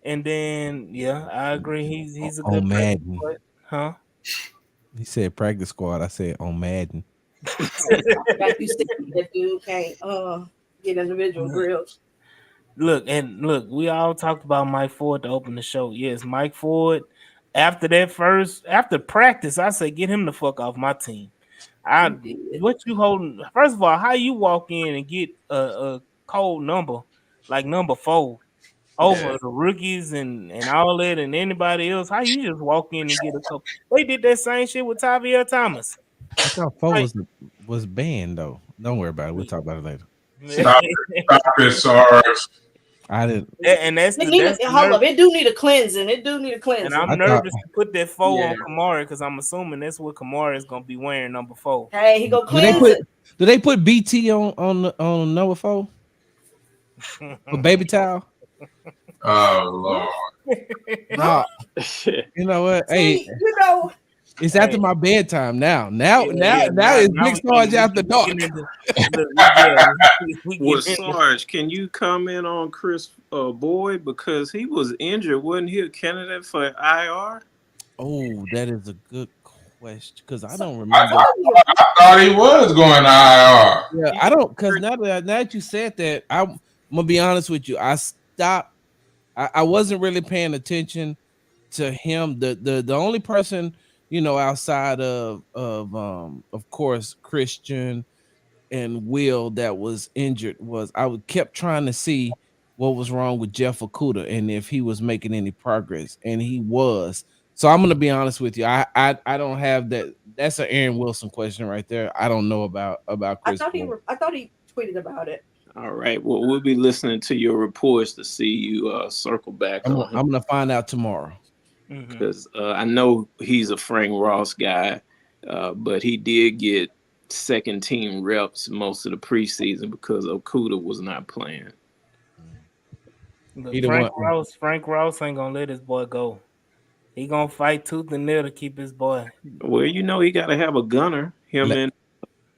And then yeah, I agree. He's a On good player. Madden. Huh? He said practice squad. I said on Madden. Like you said, that dude can't get individual grills. Look, we all talked about Mike Ford to open the show. Yes, Mike Ford. After practice, I say get him the fuck off my team. What you holding? First of all, how you walk in and get a cold number like number 4 over the rookies and all that and anybody else? How you just walk in and get a cold? They did that same shit with Tavier Thomas. I thought Foe was banned though. Don't worry about it. We'll talk about it later. Stop it, Sarge. I didn't. And that's hold up. It do need a cleansing. And I'm nervous to put that 4 on Kamara because I'm assuming that's what Kamara is gonna be wearing, number 4. Hey, he go cleanse Do they put BT on number 4? For baby towel? Oh Lord. No. You know what? Hey, it's after my bedtime now. Now it's Big Sarge after dark. Well, Sarge, can you comment on Chris Boyd because he was injured? Wasn't he a candidate for IR? Oh, that is a good question because I don't remember. I thought he was going to IR. Yeah, I don't because now that you said that, I'm gonna be honest with you. I stopped. I wasn't really paying attention to him. The only person outside of course Christian and Will that was injured was I kept trying to see what was wrong with Jeff Okuda and if he was making any progress, and he was. So I'm gonna be honest with you. I don't have that. That's an Aaron Wilson question right there. I don't know about Chris. I thought he tweeted about it. All right. Well, we'll be listening to your reports to see you circle back. I'm gonna find out tomorrow. Hmm. because I know he's a Frank Ross guy, but he did get second team reps most of the preseason because Okuda was not playing. But He the one. Frank Ross ain't gonna let his boy go. He gonna fight tooth and nail to keep his boy. Well, you know he got to have a gunner. Him and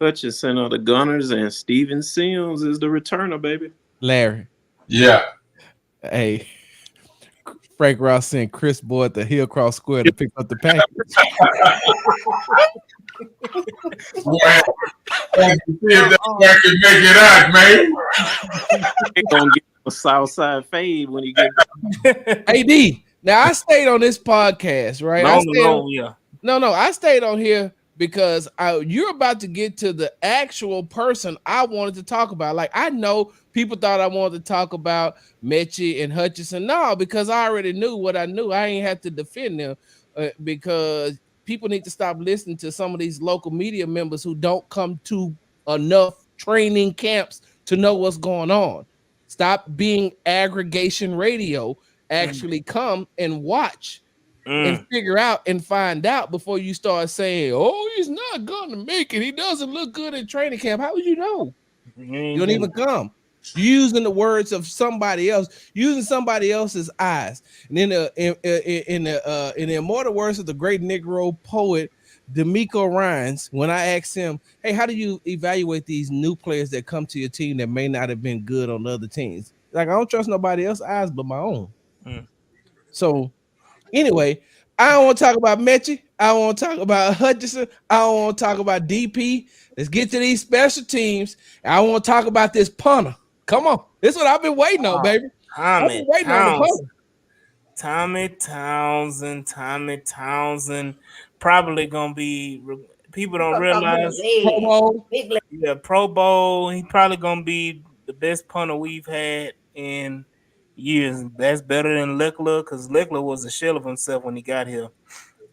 Hutchinson are the gunners, and Steven Sims is the returner, baby. Larry. Yeah. Hey, Frank Ross sent Chris Boyd to Hillcross Square to pick up the package. Boy, see if that guy can make it out, man. He gonna get a Southside fade when he get back. AD. Now I stayed on this podcast, right? Yeah. No, I stayed on here because you're about to get to the actual person I wanted to talk about. Like, I know people thought I wanted to talk about Mechie and Hutchinson. No, because I already knew what I knew. I ain't have to defend them because people need to stop listening to some of these local media members who don't come to enough training camps to know what's going on. Stop being aggregation radio. Actually come and watch and figure out and find out before you start saying, oh, he's not gonna make it. He doesn't look good in training camp. How would you know? You don't even come. You're using the words of somebody else, using somebody else's eyes. And then in the immortal words of the great Negro poet D'Amico Rhines, when I asked him, hey, how do you evaluate these new players that come to your team that may not have been good on other teams? Like, I don't trust nobody else's eyes but my own. So anyway, I don't want to talk about Mechie. I don't want to talk about Hutchinson. I don't want to talk about DP. Let's get to these special teams. I want to talk about this punter. Come on. This is what I've been waiting on, baby. I've been waiting on the punter. Tommy Townsend probably gonna be. People don't realize. Pro Bowl. Yeah, Pro Bowl. He probably gonna be the best punter we've had in years. That's better than Leckler because Leckler was a shell of himself when he got here.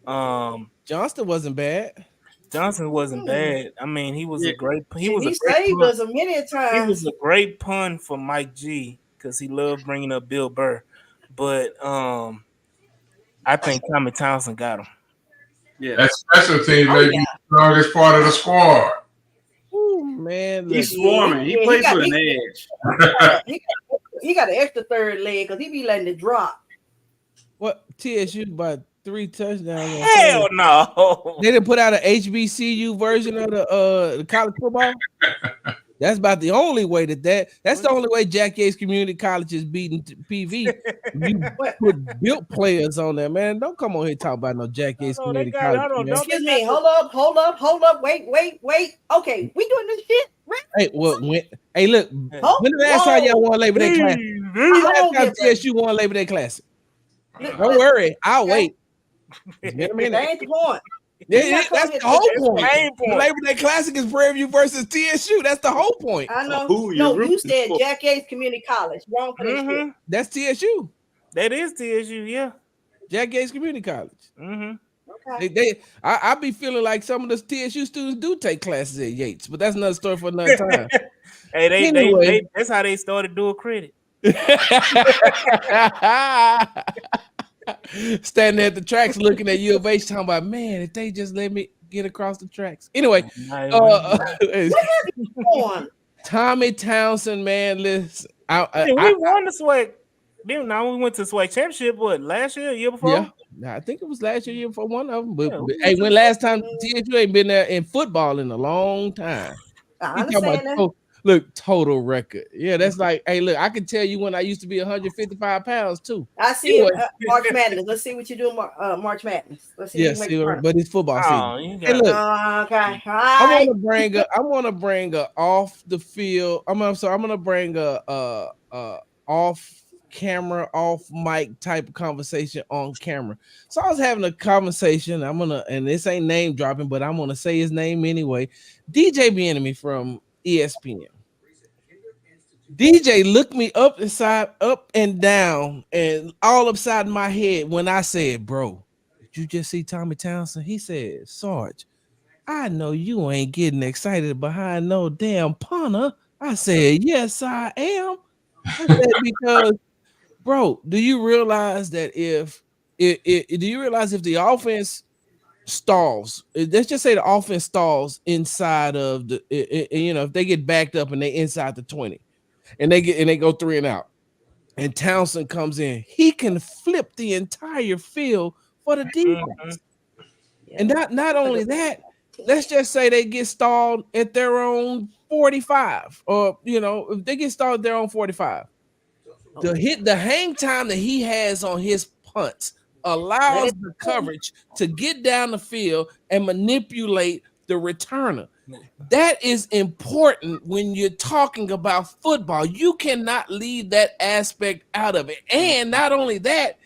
Johnston wasn't bad. Johnson wasn't bad. I mean, he was a great. He saved us a many times. He was a great pun for Mike G because he loved bringing up Bill Burr. But I think Tommy Townsend got him. Yeah, that special team may be the strongest part of the squad. Oh man, he's swarming. He plays with an edge. He got an extra third leg because he be letting it drop. What TSU by 3 touchdowns? Hell no! They didn't put out an HBCU version of the college football. That's about the only way that's the only way Jack Yates Community College is beating PV. You put built players on there, man. Don't come on here talking about no Jack Yates Community College. Excuse me. Hold up. Wait. Okay, we doing this shit. Hey, well, look. When the last time y'all won Labor Day Classic? When the last time TSU won Labor Day Classic? Don't worry, I'll wait. It's been a minute. That ain't the point. That's the whole point. The Labor Day Classic is Prairie View versus TSU. That's the whole point. I know. You said Jack Yates Community College. Wrong for that shit. That's TSU. That is TSU, yeah. Jack Yates Community College. Okay. I be feeling like some of the TSU students do take classes at Yates, but that's another story for another time. Hey, they that's how they started doing credit. Standing at the tracks looking at U of H talking about, man, if they just let me get across the tracks. Anyway, Tommy Townsend, man, listen. We won the SWAC. Now we went to SWAC championship. What, last year before? Yeah, I think it was last year for one of them. But hey, when last time TSU ain't been there in football in a long time. I understand that. Look, total record. Yeah, that's like, hey, look, I can tell you when I used to be 155 pounds too. I see it. March Madness. Let's see what you do in March Madness. Let's see. But it's football season. Hey, look. Okay. I want to bring a off the field. I'm gonna bring a off camera, off mic type of conversation on camera. So I was having a conversation. And this ain't name dropping, but I'm gonna say his name anyway. DJ Bieniemy from ESPN. DJ looked me up and down, and all upside my head when I said, "Bro, did you just see Tommy Townsend?" He said, "Sarge, I know you ain't getting excited behind no damn punter." I said, "Yes, I am." I said, because, bro, do you realize that if Do you realize if the offense stalls, let's just say the offense stalls inside of the, if they get backed up and they inside the 20, and they go 3 and out, and Townsend comes in, he can flip the entire field for the defense. And not only that, let's just say they get stalled at their own 45, or if they get stalled at their own 45, the hang time that he has on his punts allows the coverage to get down the field and manipulate the returner. That is important when you're talking about football. You cannot leave that aspect out of it. And not only that,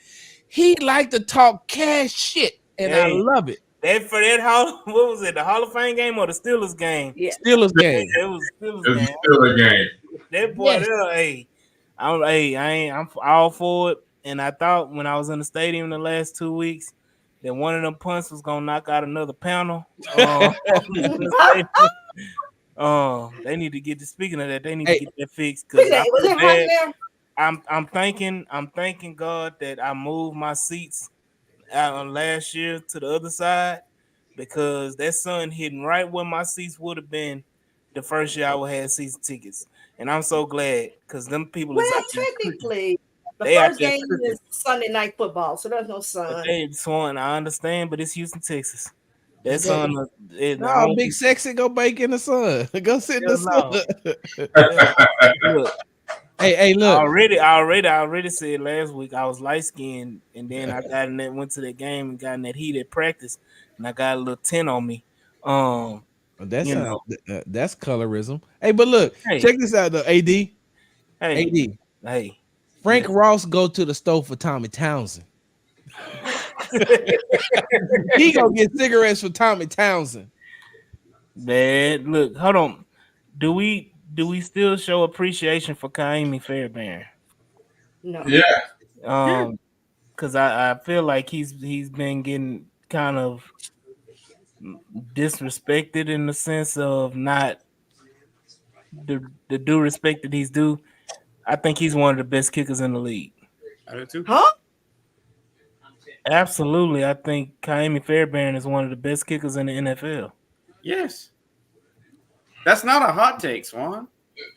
he like to talk cash shit, and I love it. For that what was it? The Hall of Fame game or the Steelers game? Yeah. Steelers game. It was Steelers game. Steelers game. That boy, there, I'm all for it. And I thought when I was in the stadium the last 2 weeks that one of them punts was gonna knock out another panel. They need to get speaking of that. They need to get that fixed because I'm thanking God that I moved my seats out on last year to the other side because that sun hitting right where my seats would have been the first year I would have season tickets. And I'm so glad because them people technically the first game is Sunday night football, so there's no sun. Hey, Swan, I understand, but it's Houston, Texas. That sun, big sexy go bake in the sun. Go sit in the sun. Look, hey, look. I already said last week I was light skinned, and then I got in that went to that game and got in that heat at practice, and I got a little tint on me. That's colorism. Hey, but look, check this out though. AD. Frank Ross go to the store for Tommy Townsend. He gonna get cigarettes for Tommy Townsend. Man, look, hold on. Do we still show appreciation for Kaimi Fairbairn? No. Yeah. Because I feel like he's been getting kind of disrespected in the sense of not the due respect that he's due. I think he's one of the best kickers in the league. I do too. Huh? Absolutely. I think Kaimi Fairbairn is one of the best kickers in the NFL. Yes. That's not a hot take, Swan.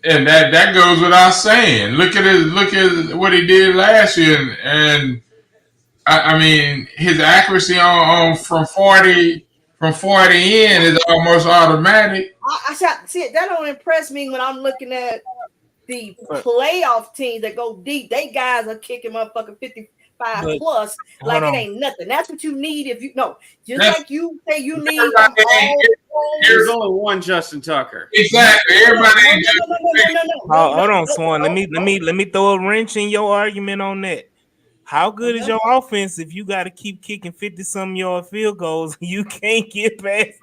And that goes without saying. Look at what he did last year, and I mean his accuracy on from 40 in is almost automatic. I see it. That don't impress me when I'm looking at the playoff teams that go deep. They guys are kicking motherfucking 55 plus like it ain't nothing. That's what you need if you like you say you need them all. There's only one Justin Tucker. Exactly. Everybody ain't hold on, Swan. Let me throw a wrench in your argument on that. How good is your offense if you got to keep kicking 50-some yard field goals? You can't get past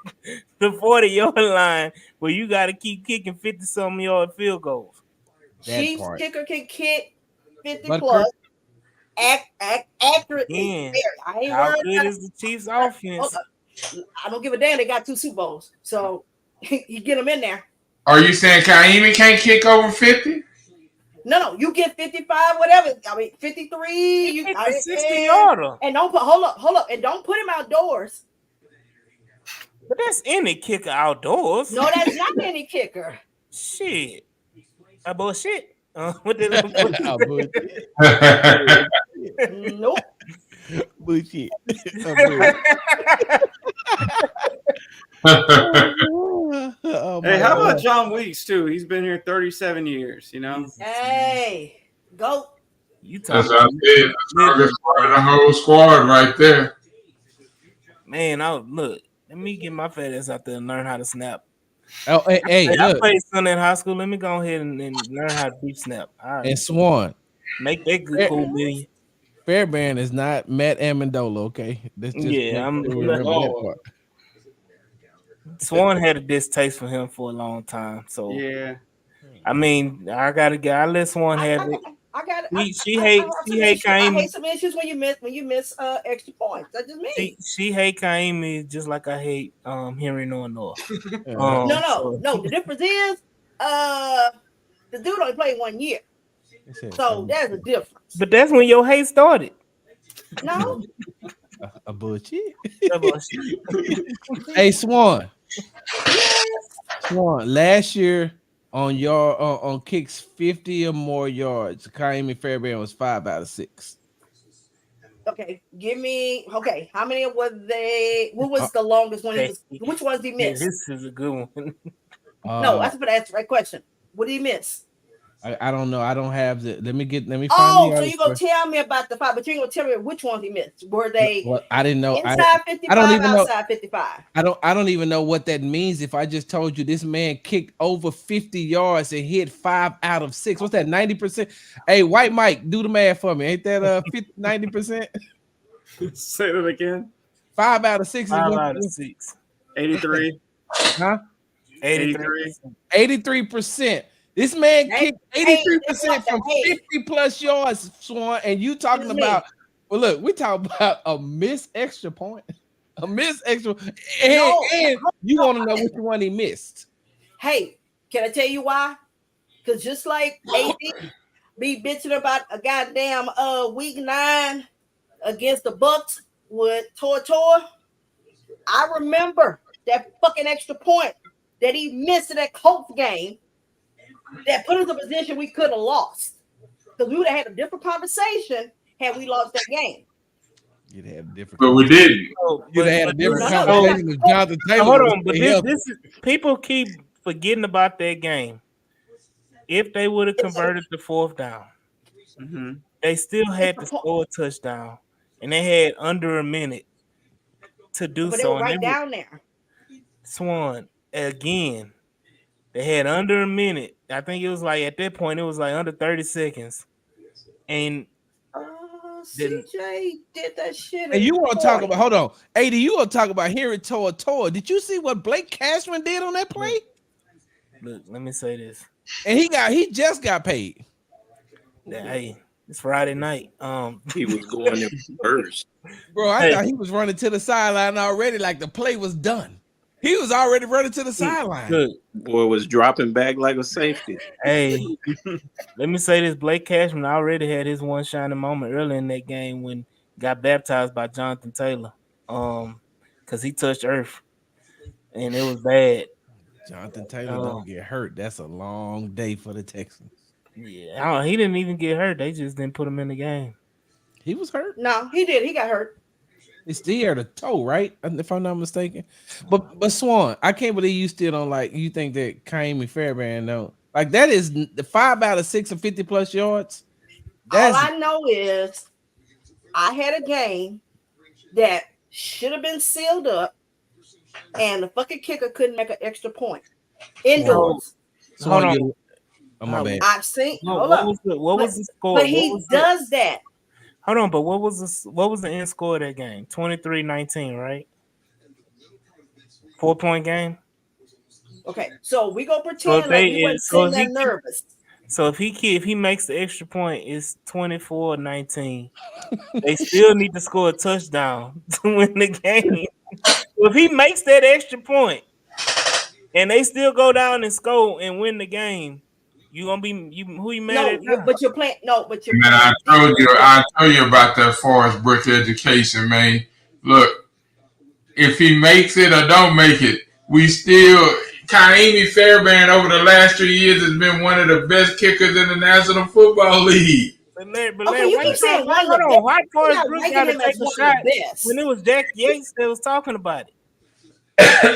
the 40-yard line where you got to keep kicking 50-some yard field goals. Chiefs kicker can kick 50 plus. Accurately. How good is the Chiefs offense? I don't give a damn. They got 2 Super Bowls, so you get them in there. Are you saying Kaimi can't kick over 50? No, you get 55, whatever. I mean, 53. You 60-yarder. And don't hold up, and don't put him outdoors. But that's any kicker outdoors. No, that's not any kicker. Shit. Bullshit. What did Nope. Bullshit. Hey, how about John Weeks too? He's been here 37 years. Hey, go. That's what I did. The whole squad right there. Man, look. Let me get my fat ass out there and learn how to snap. Oh, hey, I played Sunday in high school. Let me go ahead and learn how to deep snap. All right. And Swan. Make that good cool million. Fairbairn is not Matt Amendola, okay? That's just Swan had a distaste for him for a long time. So yeah. I mean, I let Swan have it. I got it. She hate Kaimi. I hate some issues when you miss extra points. That's just me. She hate Kaimi just like I hate Henry Noah. No. The difference is the dude only played 1 year. So there's a difference. But that's when your hate started. No. A bullshit. That bullshit. Hey, Swan. Yes. Swan. Last year on your on kicks 50 or more yards, Kaimi Fairbairn was 5 out of 6. Okay, give me. Okay, how many were they? What Uh, was the longest one he Okay. was? Which ones did he Yeah, miss? this is a good one. No, uh, that's for that's the right question. What did he miss? I don't know. I don't have the. Let me find the Oh, so you gonna article. tell me about the five, but you ain't gonna tell me which ones he missed. Were they Well, I didn't know. inside I don't 55, even know. outside 55? I don't even know what that means. If I just told you this man kicked over 50 yards and hit 5 out of 6, what's that? 90%. Hey, White Mike, do the math for me. Ain't that 90%? Say that again. 5 out of 6 is Five what? out of six. 83. Huh? 83. 83. 83%. This man Hey, kicked hey, it's not 83% that. from Hey, 50 plus yards, Swan, and you talking excuse about? me. Well, look, we talking about a missed extra point, a missed extra, No, and you no. want to know which one he missed? Hey, can I tell you why? Because just like AD be bitching about a goddamn week 9 against the Bucks with Tor, I remember that fucking extra point that he missed in that Colts game that put us in a position we could have lost. Because we would have had a different conversation had we lost that game. You'd have a different But we conversation. didn't. So, You'd have had a this different is No, that's so. not conversation the if point. Jonathan Taylor Hold was on, but stay this healthy. this is people keep forgetting about that game. If they would have converted the fourth down, Mm-hmm. they still It's had the to point. score a touchdown, and they had under a minute to do But they so. were And they right were down there. Swan again. They had under a minute. I think it was like at that point it was like under 30 seconds, and then CJ did that shit And in you want to talk 40. about? Hold on, AD. You want to talk about Henry Toa? Did you see what Blake Cashman did on that play? look, look, let me say this. And he just got paid, That hey, it's Friday night. He was going in first. bro. I Hey, thought he was running to the sideline already, like the play was done. He was already running to the sideline. look, Boy was dropping back like a safety. hey, let me say this. Blake Cashman already had his one shining moment early in that game when he got baptized by Jonathan Taylor. Because he touched earth and it was bad. Jonathan Taylor Um, don't get hurt. That's a long day for the Texans. yeah, he didn't even get hurt. They just didn't put him in the game. He was hurt. No, he did. He got hurt. It's still the toe, right? If I'm not mistaken. But Swan, I can't believe you still don't like. You think that Kaimi Fairbairn don't like that is the 5 out of 6 of 50 plus yards. All That's I know is I had a game that should have been sealed up, and the fucking kicker couldn't make an extra point Swan. So indoors. hold Swan, on. you. Oh my bad. I've seen. Hold What up, was the score? but What he was the does that. hold on? But what was the end score of that game? 23-19, right? 4-point game. Okay, so we gonna So if pretend like they we wasn't so sitting if there he nervous. so if he makes the extra point, it's 24-19. They still need to score a touchdown to win the game. If he makes that extra point and they still go down and score and win the game, you gonna be who you mad at No, now? but you're playing. No, but you're Man, playing defense. I told you about that Forest Brick education, man. Look, if he makes it or don't make it, we still Kaimi Fairbairn over the last 3 years has been one of the best kickers in the National Football League. Okay, you keep saying one of Hold the best. on, why You're Forrest not Brooks got ranking to him take as a one of shot the when best. it was Jack Yates that was talking about it?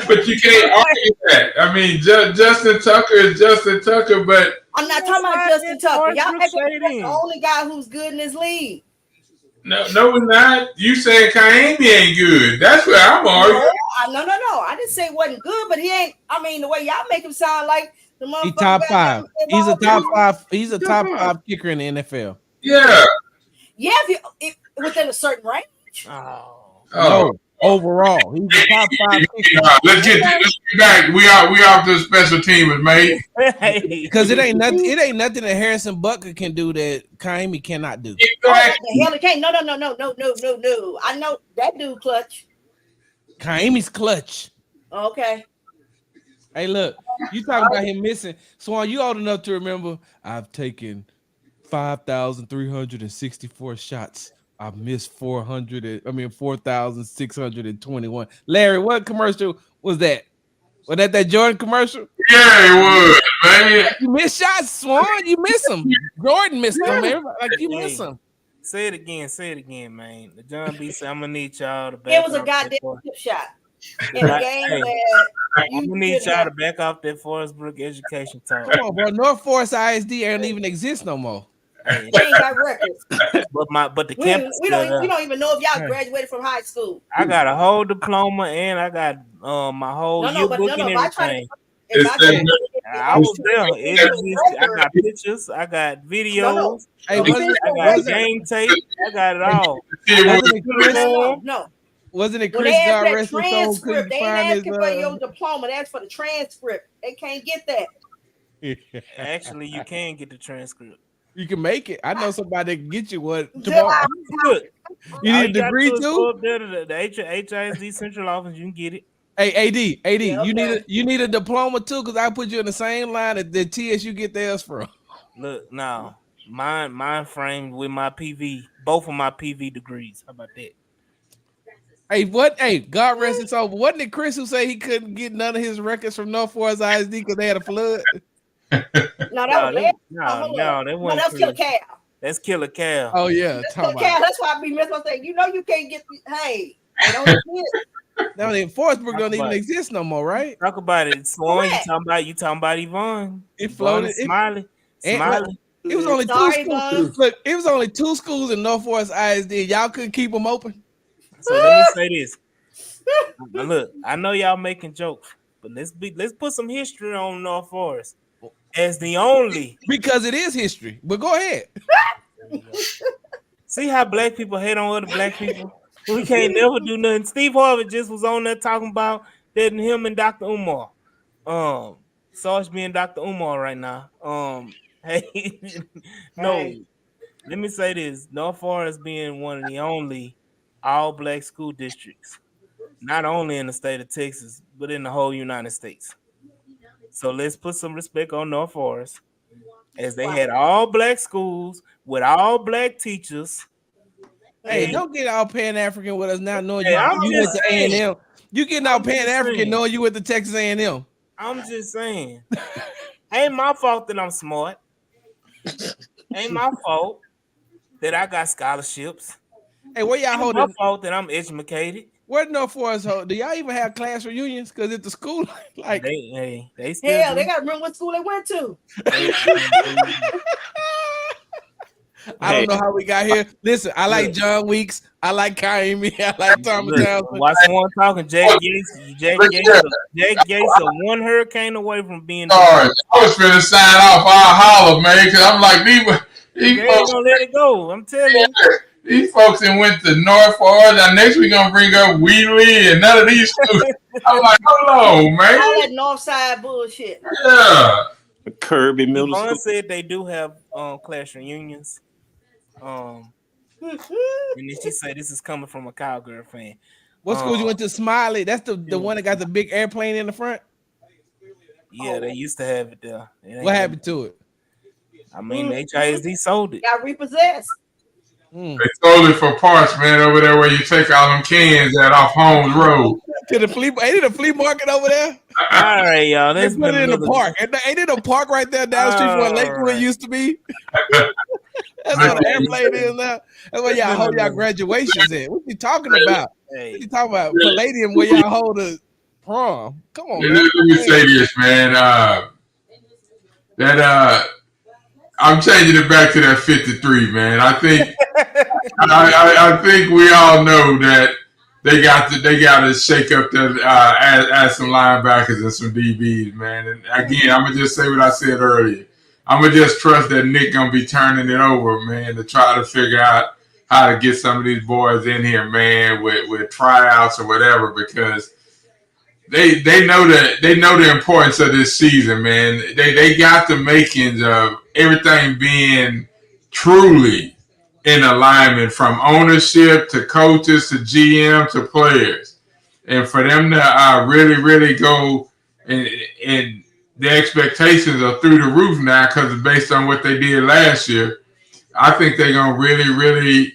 But you can't argue that. I mean, Justin Tucker is Justin Tucker, but I'm not That's talking about why Justin Tucker. Forrest Y'all Brooks acting stayed like that's the in. only guy who's good in this league. no, we're not. You saying Kaimi ain't good? That's what I'm arguing. No. I didn't say he wasn't good, but he ain't. I mean, the way y'all make him sound like the He motherfucker top five. goddamn He's a involved top in. five. He's a Come top on. 5 kicker in the NFL. Yeah. Yeah, if within a certain range. Oh, Oh. No, overall, he's a top 5 kicker. Let's get back. We out to special teamers, mate. hey, Because it ain't nothing. It ain't nothing that Harrison Butker can do that Kaimi cannot do. Oh, what Exactly. the hell? He can't. No. I know that dude clutch. Kaimi's clutch. Okay. Hey, look, you talking about him missing. Swan, you old enough to remember I've taken 5,364 shots. I missed 4,621. Larry, what commercial was that? Was that Jordan commercial? Yeah, it was, man. You missed shots, Swan. You miss them. Jordan missed them. Everybody, like you miss Hey, them. say it again. Say it again, man. The John B. said, "I'm gonna need y'all to It back was a off that goddamn for." chip shot in a game Hey, that I'm you gonna need should y'all have. to back off that Forest Brook education talk. Come on, bro. North Forest ISD ain't even exist no more. Hey, They ain't got records. but the We don't, campus we still don't we there. don't even know if y'all Hey, graduated from high school. I got a whole diploma and I got my whole yearbook and If I try to everything. if It's I try Hey, to if I I was try there. to It get existed. I a got record, pictures. I got no. videos. hey, Official I got wasn't game tape. I got it all. I it got was wasn't the it Chris? uniform. No. Wasn't it When Chris? they ask God that rest his soul. Couldn't transcript, they ain't find his. asking for your diploma. They ask for the transcript. They can't get that. Actually, you can get the transcript. You can make it. I know somebody that can get you one Just- tomorrow. Look, You all need a you got to degree do is go too. up there to the HISD central office. You can get it. Hey, AD, Yeah, okay. you need a diploma too, because I put you in the same line that the TSU get theirs from. Look now, mine framed with my PV, both of my PV degrees. How about that? Hey, what? Hey, God rest his soul. Wasn't it Chris who said he couldn't get none of his records from North Forest ISD because they had a flood? No, that was No, last. no, Hold up. that No, wasn't that's Killer Chris. Cal. That's Killer Cal. Oh yeah, That's talking Killer about. Cal. That's why I be missing my thing. You know you can't get. Hey, they don't exist. Now, Forestbrook Talk don't even about it. exist no more, right? Talk about it. Swan, Correct. you talking about Yvonne. It Yvonne and floated. Smiley. And like, Smiley. it was only two Sorry, schools. Vaughn. Look, it was only two schools in North Forest ISD. Y'all couldn't keep them open So let me say this. Now look, I know y'all making jokes, but let's put some history on North Forest as the only. because it is history. But go ahead. See how black people hate on other black people? We can't never do nothing. Steve Harvey just was on there talking about that and him and Dr. Umar. Sarge being Dr. Umar right now. Hey, no, Hey, let me say this. North Forest being one of the only all black school districts, not only in the state of Texas, but in the whole United States. So let's put some respect on North Forest as they had all black schools with all black teachers. Hey, And don't get all Pan African with us now, knowing hey, you went to A and M. You getting all I'm Pan just African saying, knowing you went to Texas A and M. I'm just saying, ain't my fault that I'm smart. Ain't my fault that I got scholarships. Hey, where y'all Ain't my holding? fault that I'm educated. Where North Forest hold? Do y'all even have class reunions? Because at the school, like They still hell, they do. got to remember what school they went to. They I Hey, don't know how we got here. Listen, I like Look. John Weeks. I like Kaimi. I like Thomas Look, Johnson. while someone talking, Jack Gates are one hurricane away from being Sorry, demoted. I was finna sign off our holler, man, because I'm like, these They ain't folks, gonna let it go. I'm telling you. these folks that went to North Florida. Now next we gonna bring up Wheatley and none of these schools. I'm like, hold on, man. All that north side bullshit. Yeah. Kirby Middle Yvonne School. said they do have class reunions. And then she said this is coming from a cowgirl fan. What school you went to? Smiley. That's the one that got the big airplane in the front. Yeah, they used to have it there. What happened to it? I mean, the HISD sold it. Got repossessed. They sold it for parts, man, over there where you take all them cans at off Holmes Road. To the flea, ain't it a flea market over there? All right, y'all. They That's put been it in the another. park. Ain't it a park right there down the street from where All Lakewood right. used to be? That's where the airplane is now. That's where y'all hold y'all graduations at. What you talking about? Hey, What you talking about? Palladium where y'all hold a prom. Come on, man. Let me say this, man. I'm changing it back to that 53, man. I think we all know that they got to shake up that add some linebackers and some DBs, man. And again, I'm gonna just say what I said earlier. I'm gonna just trust that Nick gonna be turning it over, man, to try to figure out how to get some of these boys in here, man, with tryouts or whatever, because they know the importance of this season, man. They got the makings of everything being truly in alignment, from ownership to coaches to GM to players, and for them to really go and the expectations are through the roof now because based on what they did last year. I think they're gonna really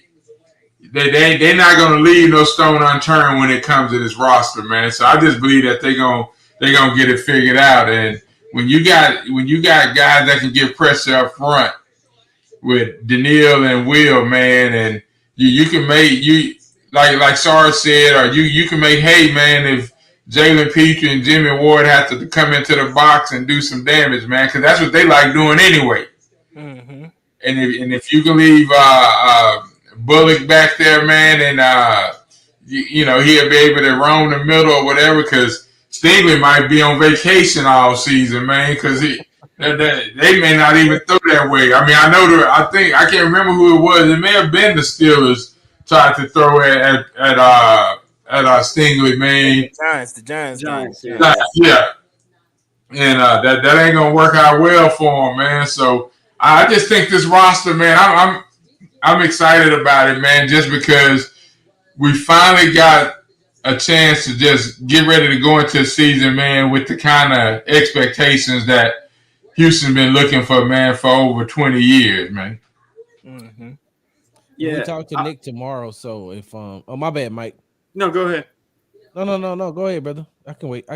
they're not gonna leave no stone unturned when it comes to this roster, man. So I just believe that they're gonna get it figured out. And when you got guys that can give pressure up front with Daniil and Will, man, and you can make you like Sarge said, or you can make hay, man, if Jalen Petrie and Jimmy Ward have to come into the box and do some damage, man, because that's what they like doing anyway. Mm-hmm. And if you can leave Bullock back there, man, and he'll be able to roam the middle or whatever, because Stingley might be on vacation all season, man, because they may not even throw that way. I mean, I can't remember who it was. It may have been the Steelers tried to throw at Stingley, man. The Giants game. Giants, yeah. Yeah, and that ain't gonna work out well for him, man. So I just think this roster, man, I'm excited about it, man, just because we finally got a chance to just get ready to go into the season, man, with the kind of expectations that Houston been looking for, man, for over 20 years, man. Mm-hmm. We talk to Nick tomorrow, so if oh my bad, Mike. No, go ahead. No, go ahead, brother. I can wait.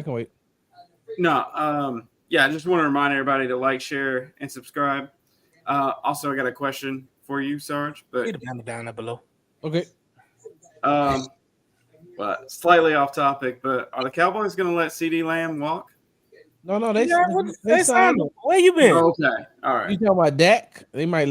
No, yeah, I just want to remind everybody to like, share, and subscribe. Also, I got a question for you, Sarge. But down there below. Okay. But slightly off topic, but are the Cowboys going to let CD Lamb walk? No, they signed him. Where you been? Oh, okay, all right. You talking about Dak? They might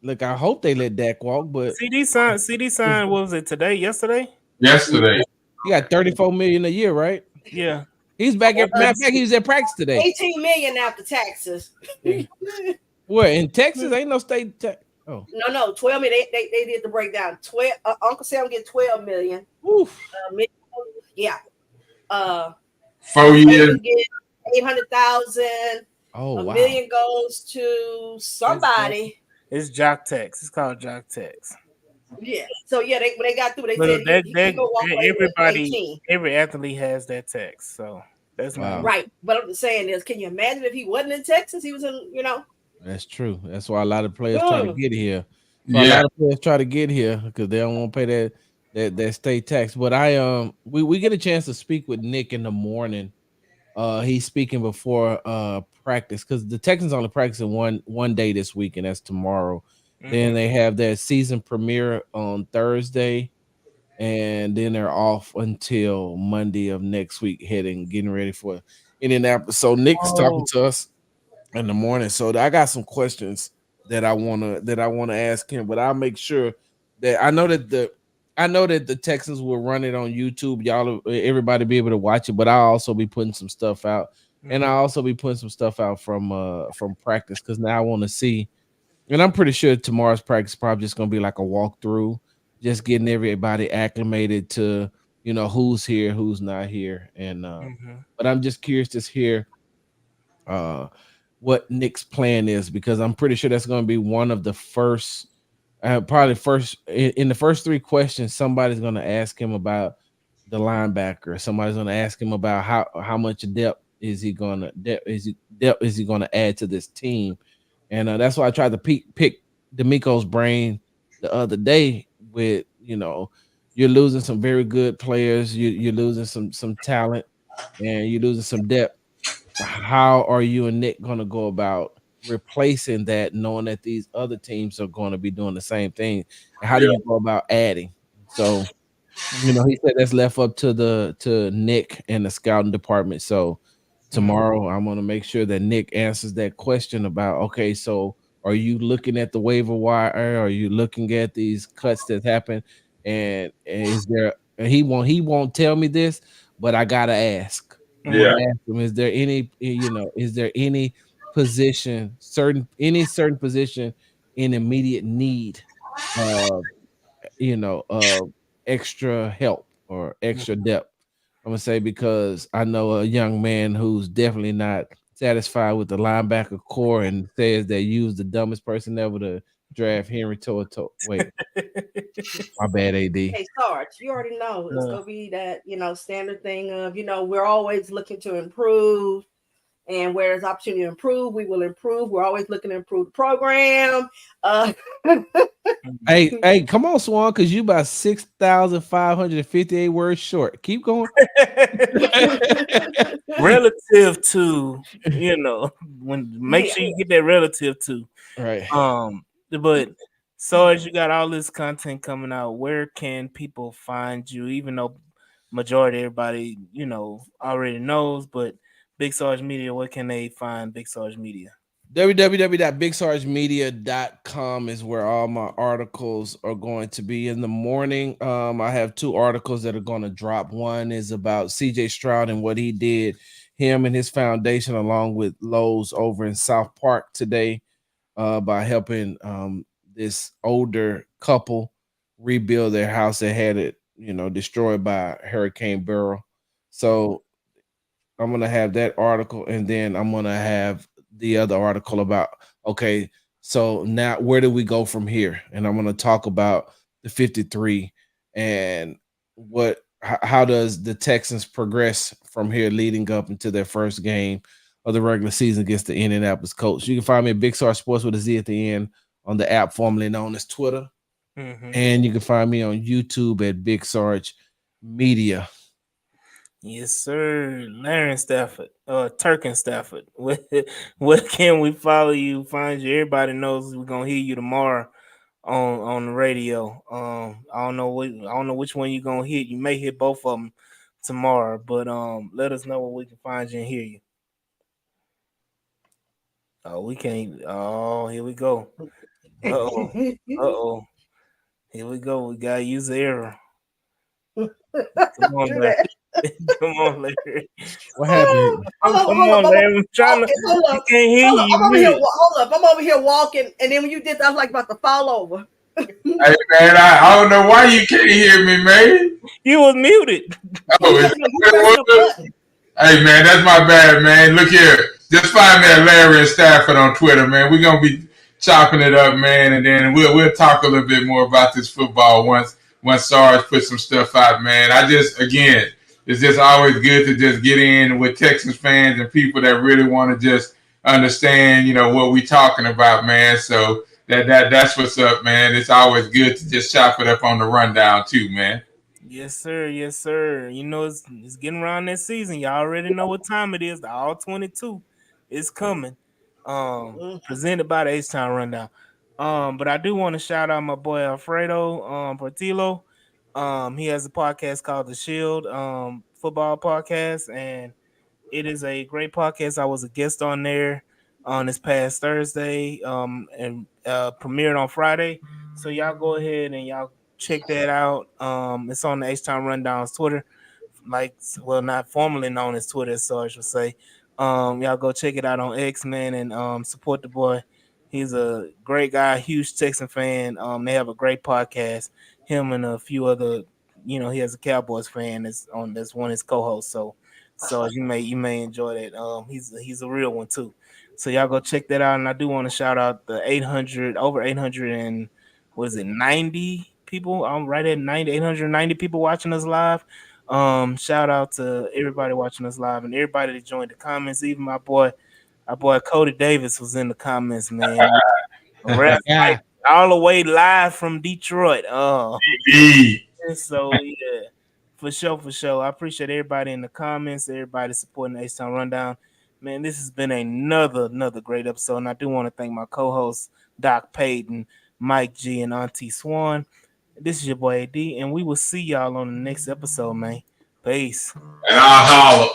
look. I hope they let Dak walk, but CD signed. What was it today? Yesterday? Yesterday. He got $34 million a year, right? Yeah. He's back at. Matter of fact, he was at practice today. 18 million after taxes. Where in Texas? Ain't no state tax. Oh no, 12 million. They did the breakdown. 12. Uncle Sam get 12 million. Oof. Yeah. 4 years. 800,000. Oh, a wow. million goes to somebody. It's Jock Tex. It's called Jock Tex. Yeah. So yeah, when they got through, they said he can go walk away with 18. Every athlete has that text. So that's wow. Right. But I'm saying is, can you imagine if he wasn't in Texas? He was in, That's true. That's why a lot of players try to get here. Yeah. A lot of players try to get here because they don't want to pay that state tax. But we get a chance to speak with Nick in the morning. He's speaking before practice because the Texans only practicing one day this week, and that's tomorrow. Mm-hmm. Then they have their season premiere on Thursday, and then they're off until Monday of next week, getting ready for Indianapolis. So Nick's talking to us in the morning. So I got some questions that I wanna ask him, but I'll make sure that I know that the Texans will run it on YouTube. Everybody be able to watch it, but I'll also be putting some stuff out, and I'll also be putting some stuff out from practice because now I want to see. And I'm pretty sure tomorrow's practice is probably just gonna be like a walkthrough, just getting everybody acclimated to who's here, who's not here, and but I'm just curious to hear what Nick's plan is because I'm pretty sure that's going to be one of the first. Probably first in the first three questions, somebody's going to ask him about the linebacker. Somebody's going to ask him about how much depth is he going to add to this team, and that's why I tried to pick D'Amico's brain the other day. With you're losing some very good players, you're losing some talent, and you're losing some depth. How are you and Nick going to go about replacing that, knowing that these other teams are going to be doing the same thing? And how do you go about adding? So, he said that's left up to Nick and the scouting department. So tomorrow I'm going to make sure that Nick answers that question about, okay, so are you looking at the waiver wire? Are you looking at these cuts that happen? And is there, and he won't tell me this, but I got to ask. Yeah. Ask him, is there any position, certain position in immediate need of extra help or extra depth? I'm gonna say because I know a young man who's definitely not satisfied with the linebacker core and says they use the dumbest person ever to draft Henry Toto. Wait, my bad, AD. Hey, Sarge, you already know it's gonna be that standard thing of we're always looking to improve, And where there's opportunity to improve, we will improve. We're always looking to improve the program. Hey, come on, Swan, because you about 6,558 words short. Keep going. Relative to, when make Yeah. sure you get that relative to. Right. But so as you got all this content coming out, where can people find you? Even though majority everybody, already knows, but Big Sarge Media, where can they find Big Sarge Media? www.bigsargemedia.com is where all my articles are going to be in the morning. I have two articles that are going to drop. One is about CJ Stroud and what he did, him and his foundation, along with Lowe's over in South Park today, by helping this older couple rebuild their house that had it, destroyed by Hurricane Beryl. So I'm gonna have that article, and then I'm gonna have the other article about, okay, so now where do we go from here? And I'm gonna talk about the 53 and how does the Texans progress from here leading up into their first game of the regular season against the Indianapolis Colts. You can find me at Big Star Sports with a Z at the end on the app formerly known as Twitter. And you can find me on YouTube at Big Sarge Media. Yes, sir. Larry Stafford, Turk and Stafford. Where can we follow you? Find you? Everybody knows we're gonna hear you tomorrow on the radio. I don't know which one you're gonna hit. You may hit both of them tomorrow, but let us know where we can find you and hear you. Oh, we can't. Oh, here we go. Uh-oh. Uh-oh. Here we go. We gotta use the error. Come on, Do Larry. that. Come on, Larry. What happened? Come Hold up, on, Larry. I'm trying to. hold I up. can't hear Hold you. up. You I'm over here. muted. Hold up. I'm over here walking, and then when you did that, I was like about to fall over. Hey man, I don't know why you can't hear me, man. You was muted. Oh, is You that pressed what the it was? button. Hey man, that's my bad, man. Look here, just find me at Larry and Stafford on Twitter, man. We're gonna be chopping it up, man, and then we'll talk a little bit more about this football once Sarge puts some stuff out, man. Again, it's just always good to just get in with Texans fans and people that really want to just understand, what we talking about, man. So that's what's up, man. It's always good to just chop it up on the rundown too, man. Yes, sir. Yes, sir. It's getting around that season. Y'all already know what time it is. The All 22 is coming. Presented by the H Town Rundown. But I do want to shout out my boy Alfredo Portillo. He has a podcast called The Shield, football podcast, and it is a great podcast. I was a guest on there on this past Thursday, and premiered on Friday. So y'all go ahead and y'all check that out. It's on the H Time Rundown's Twitter, not formerly known as Twitter, so I should say. Y'all go check it out on X, man, and support the boy. He's a great guy, huge Texan fan. They have a great podcast. Him and a few other, he has a Cowboys fan that's one of his co-hosts. So you may enjoy that. He's a real one too. So y'all go check that out. And I do want to shout out the 800 and what is it, 90 people? I'm right at 890 people watching us live. Shout out to everybody watching us live and everybody that joined the comments. Even our boy Cody Davis was in the comments, man. Ref Yeah. all the way live from Detroit. Hey. So yeah, for sure, for sure. I appreciate everybody in the comments, everybody supporting the H Town Rundown. Man, this has been another great episode. And I do want to thank my co-hosts, Doc Payton, Mike G, and Auntie Swan. This is your boy AD, and we will see y'all on the next episode, man. Peace. And I'll holler.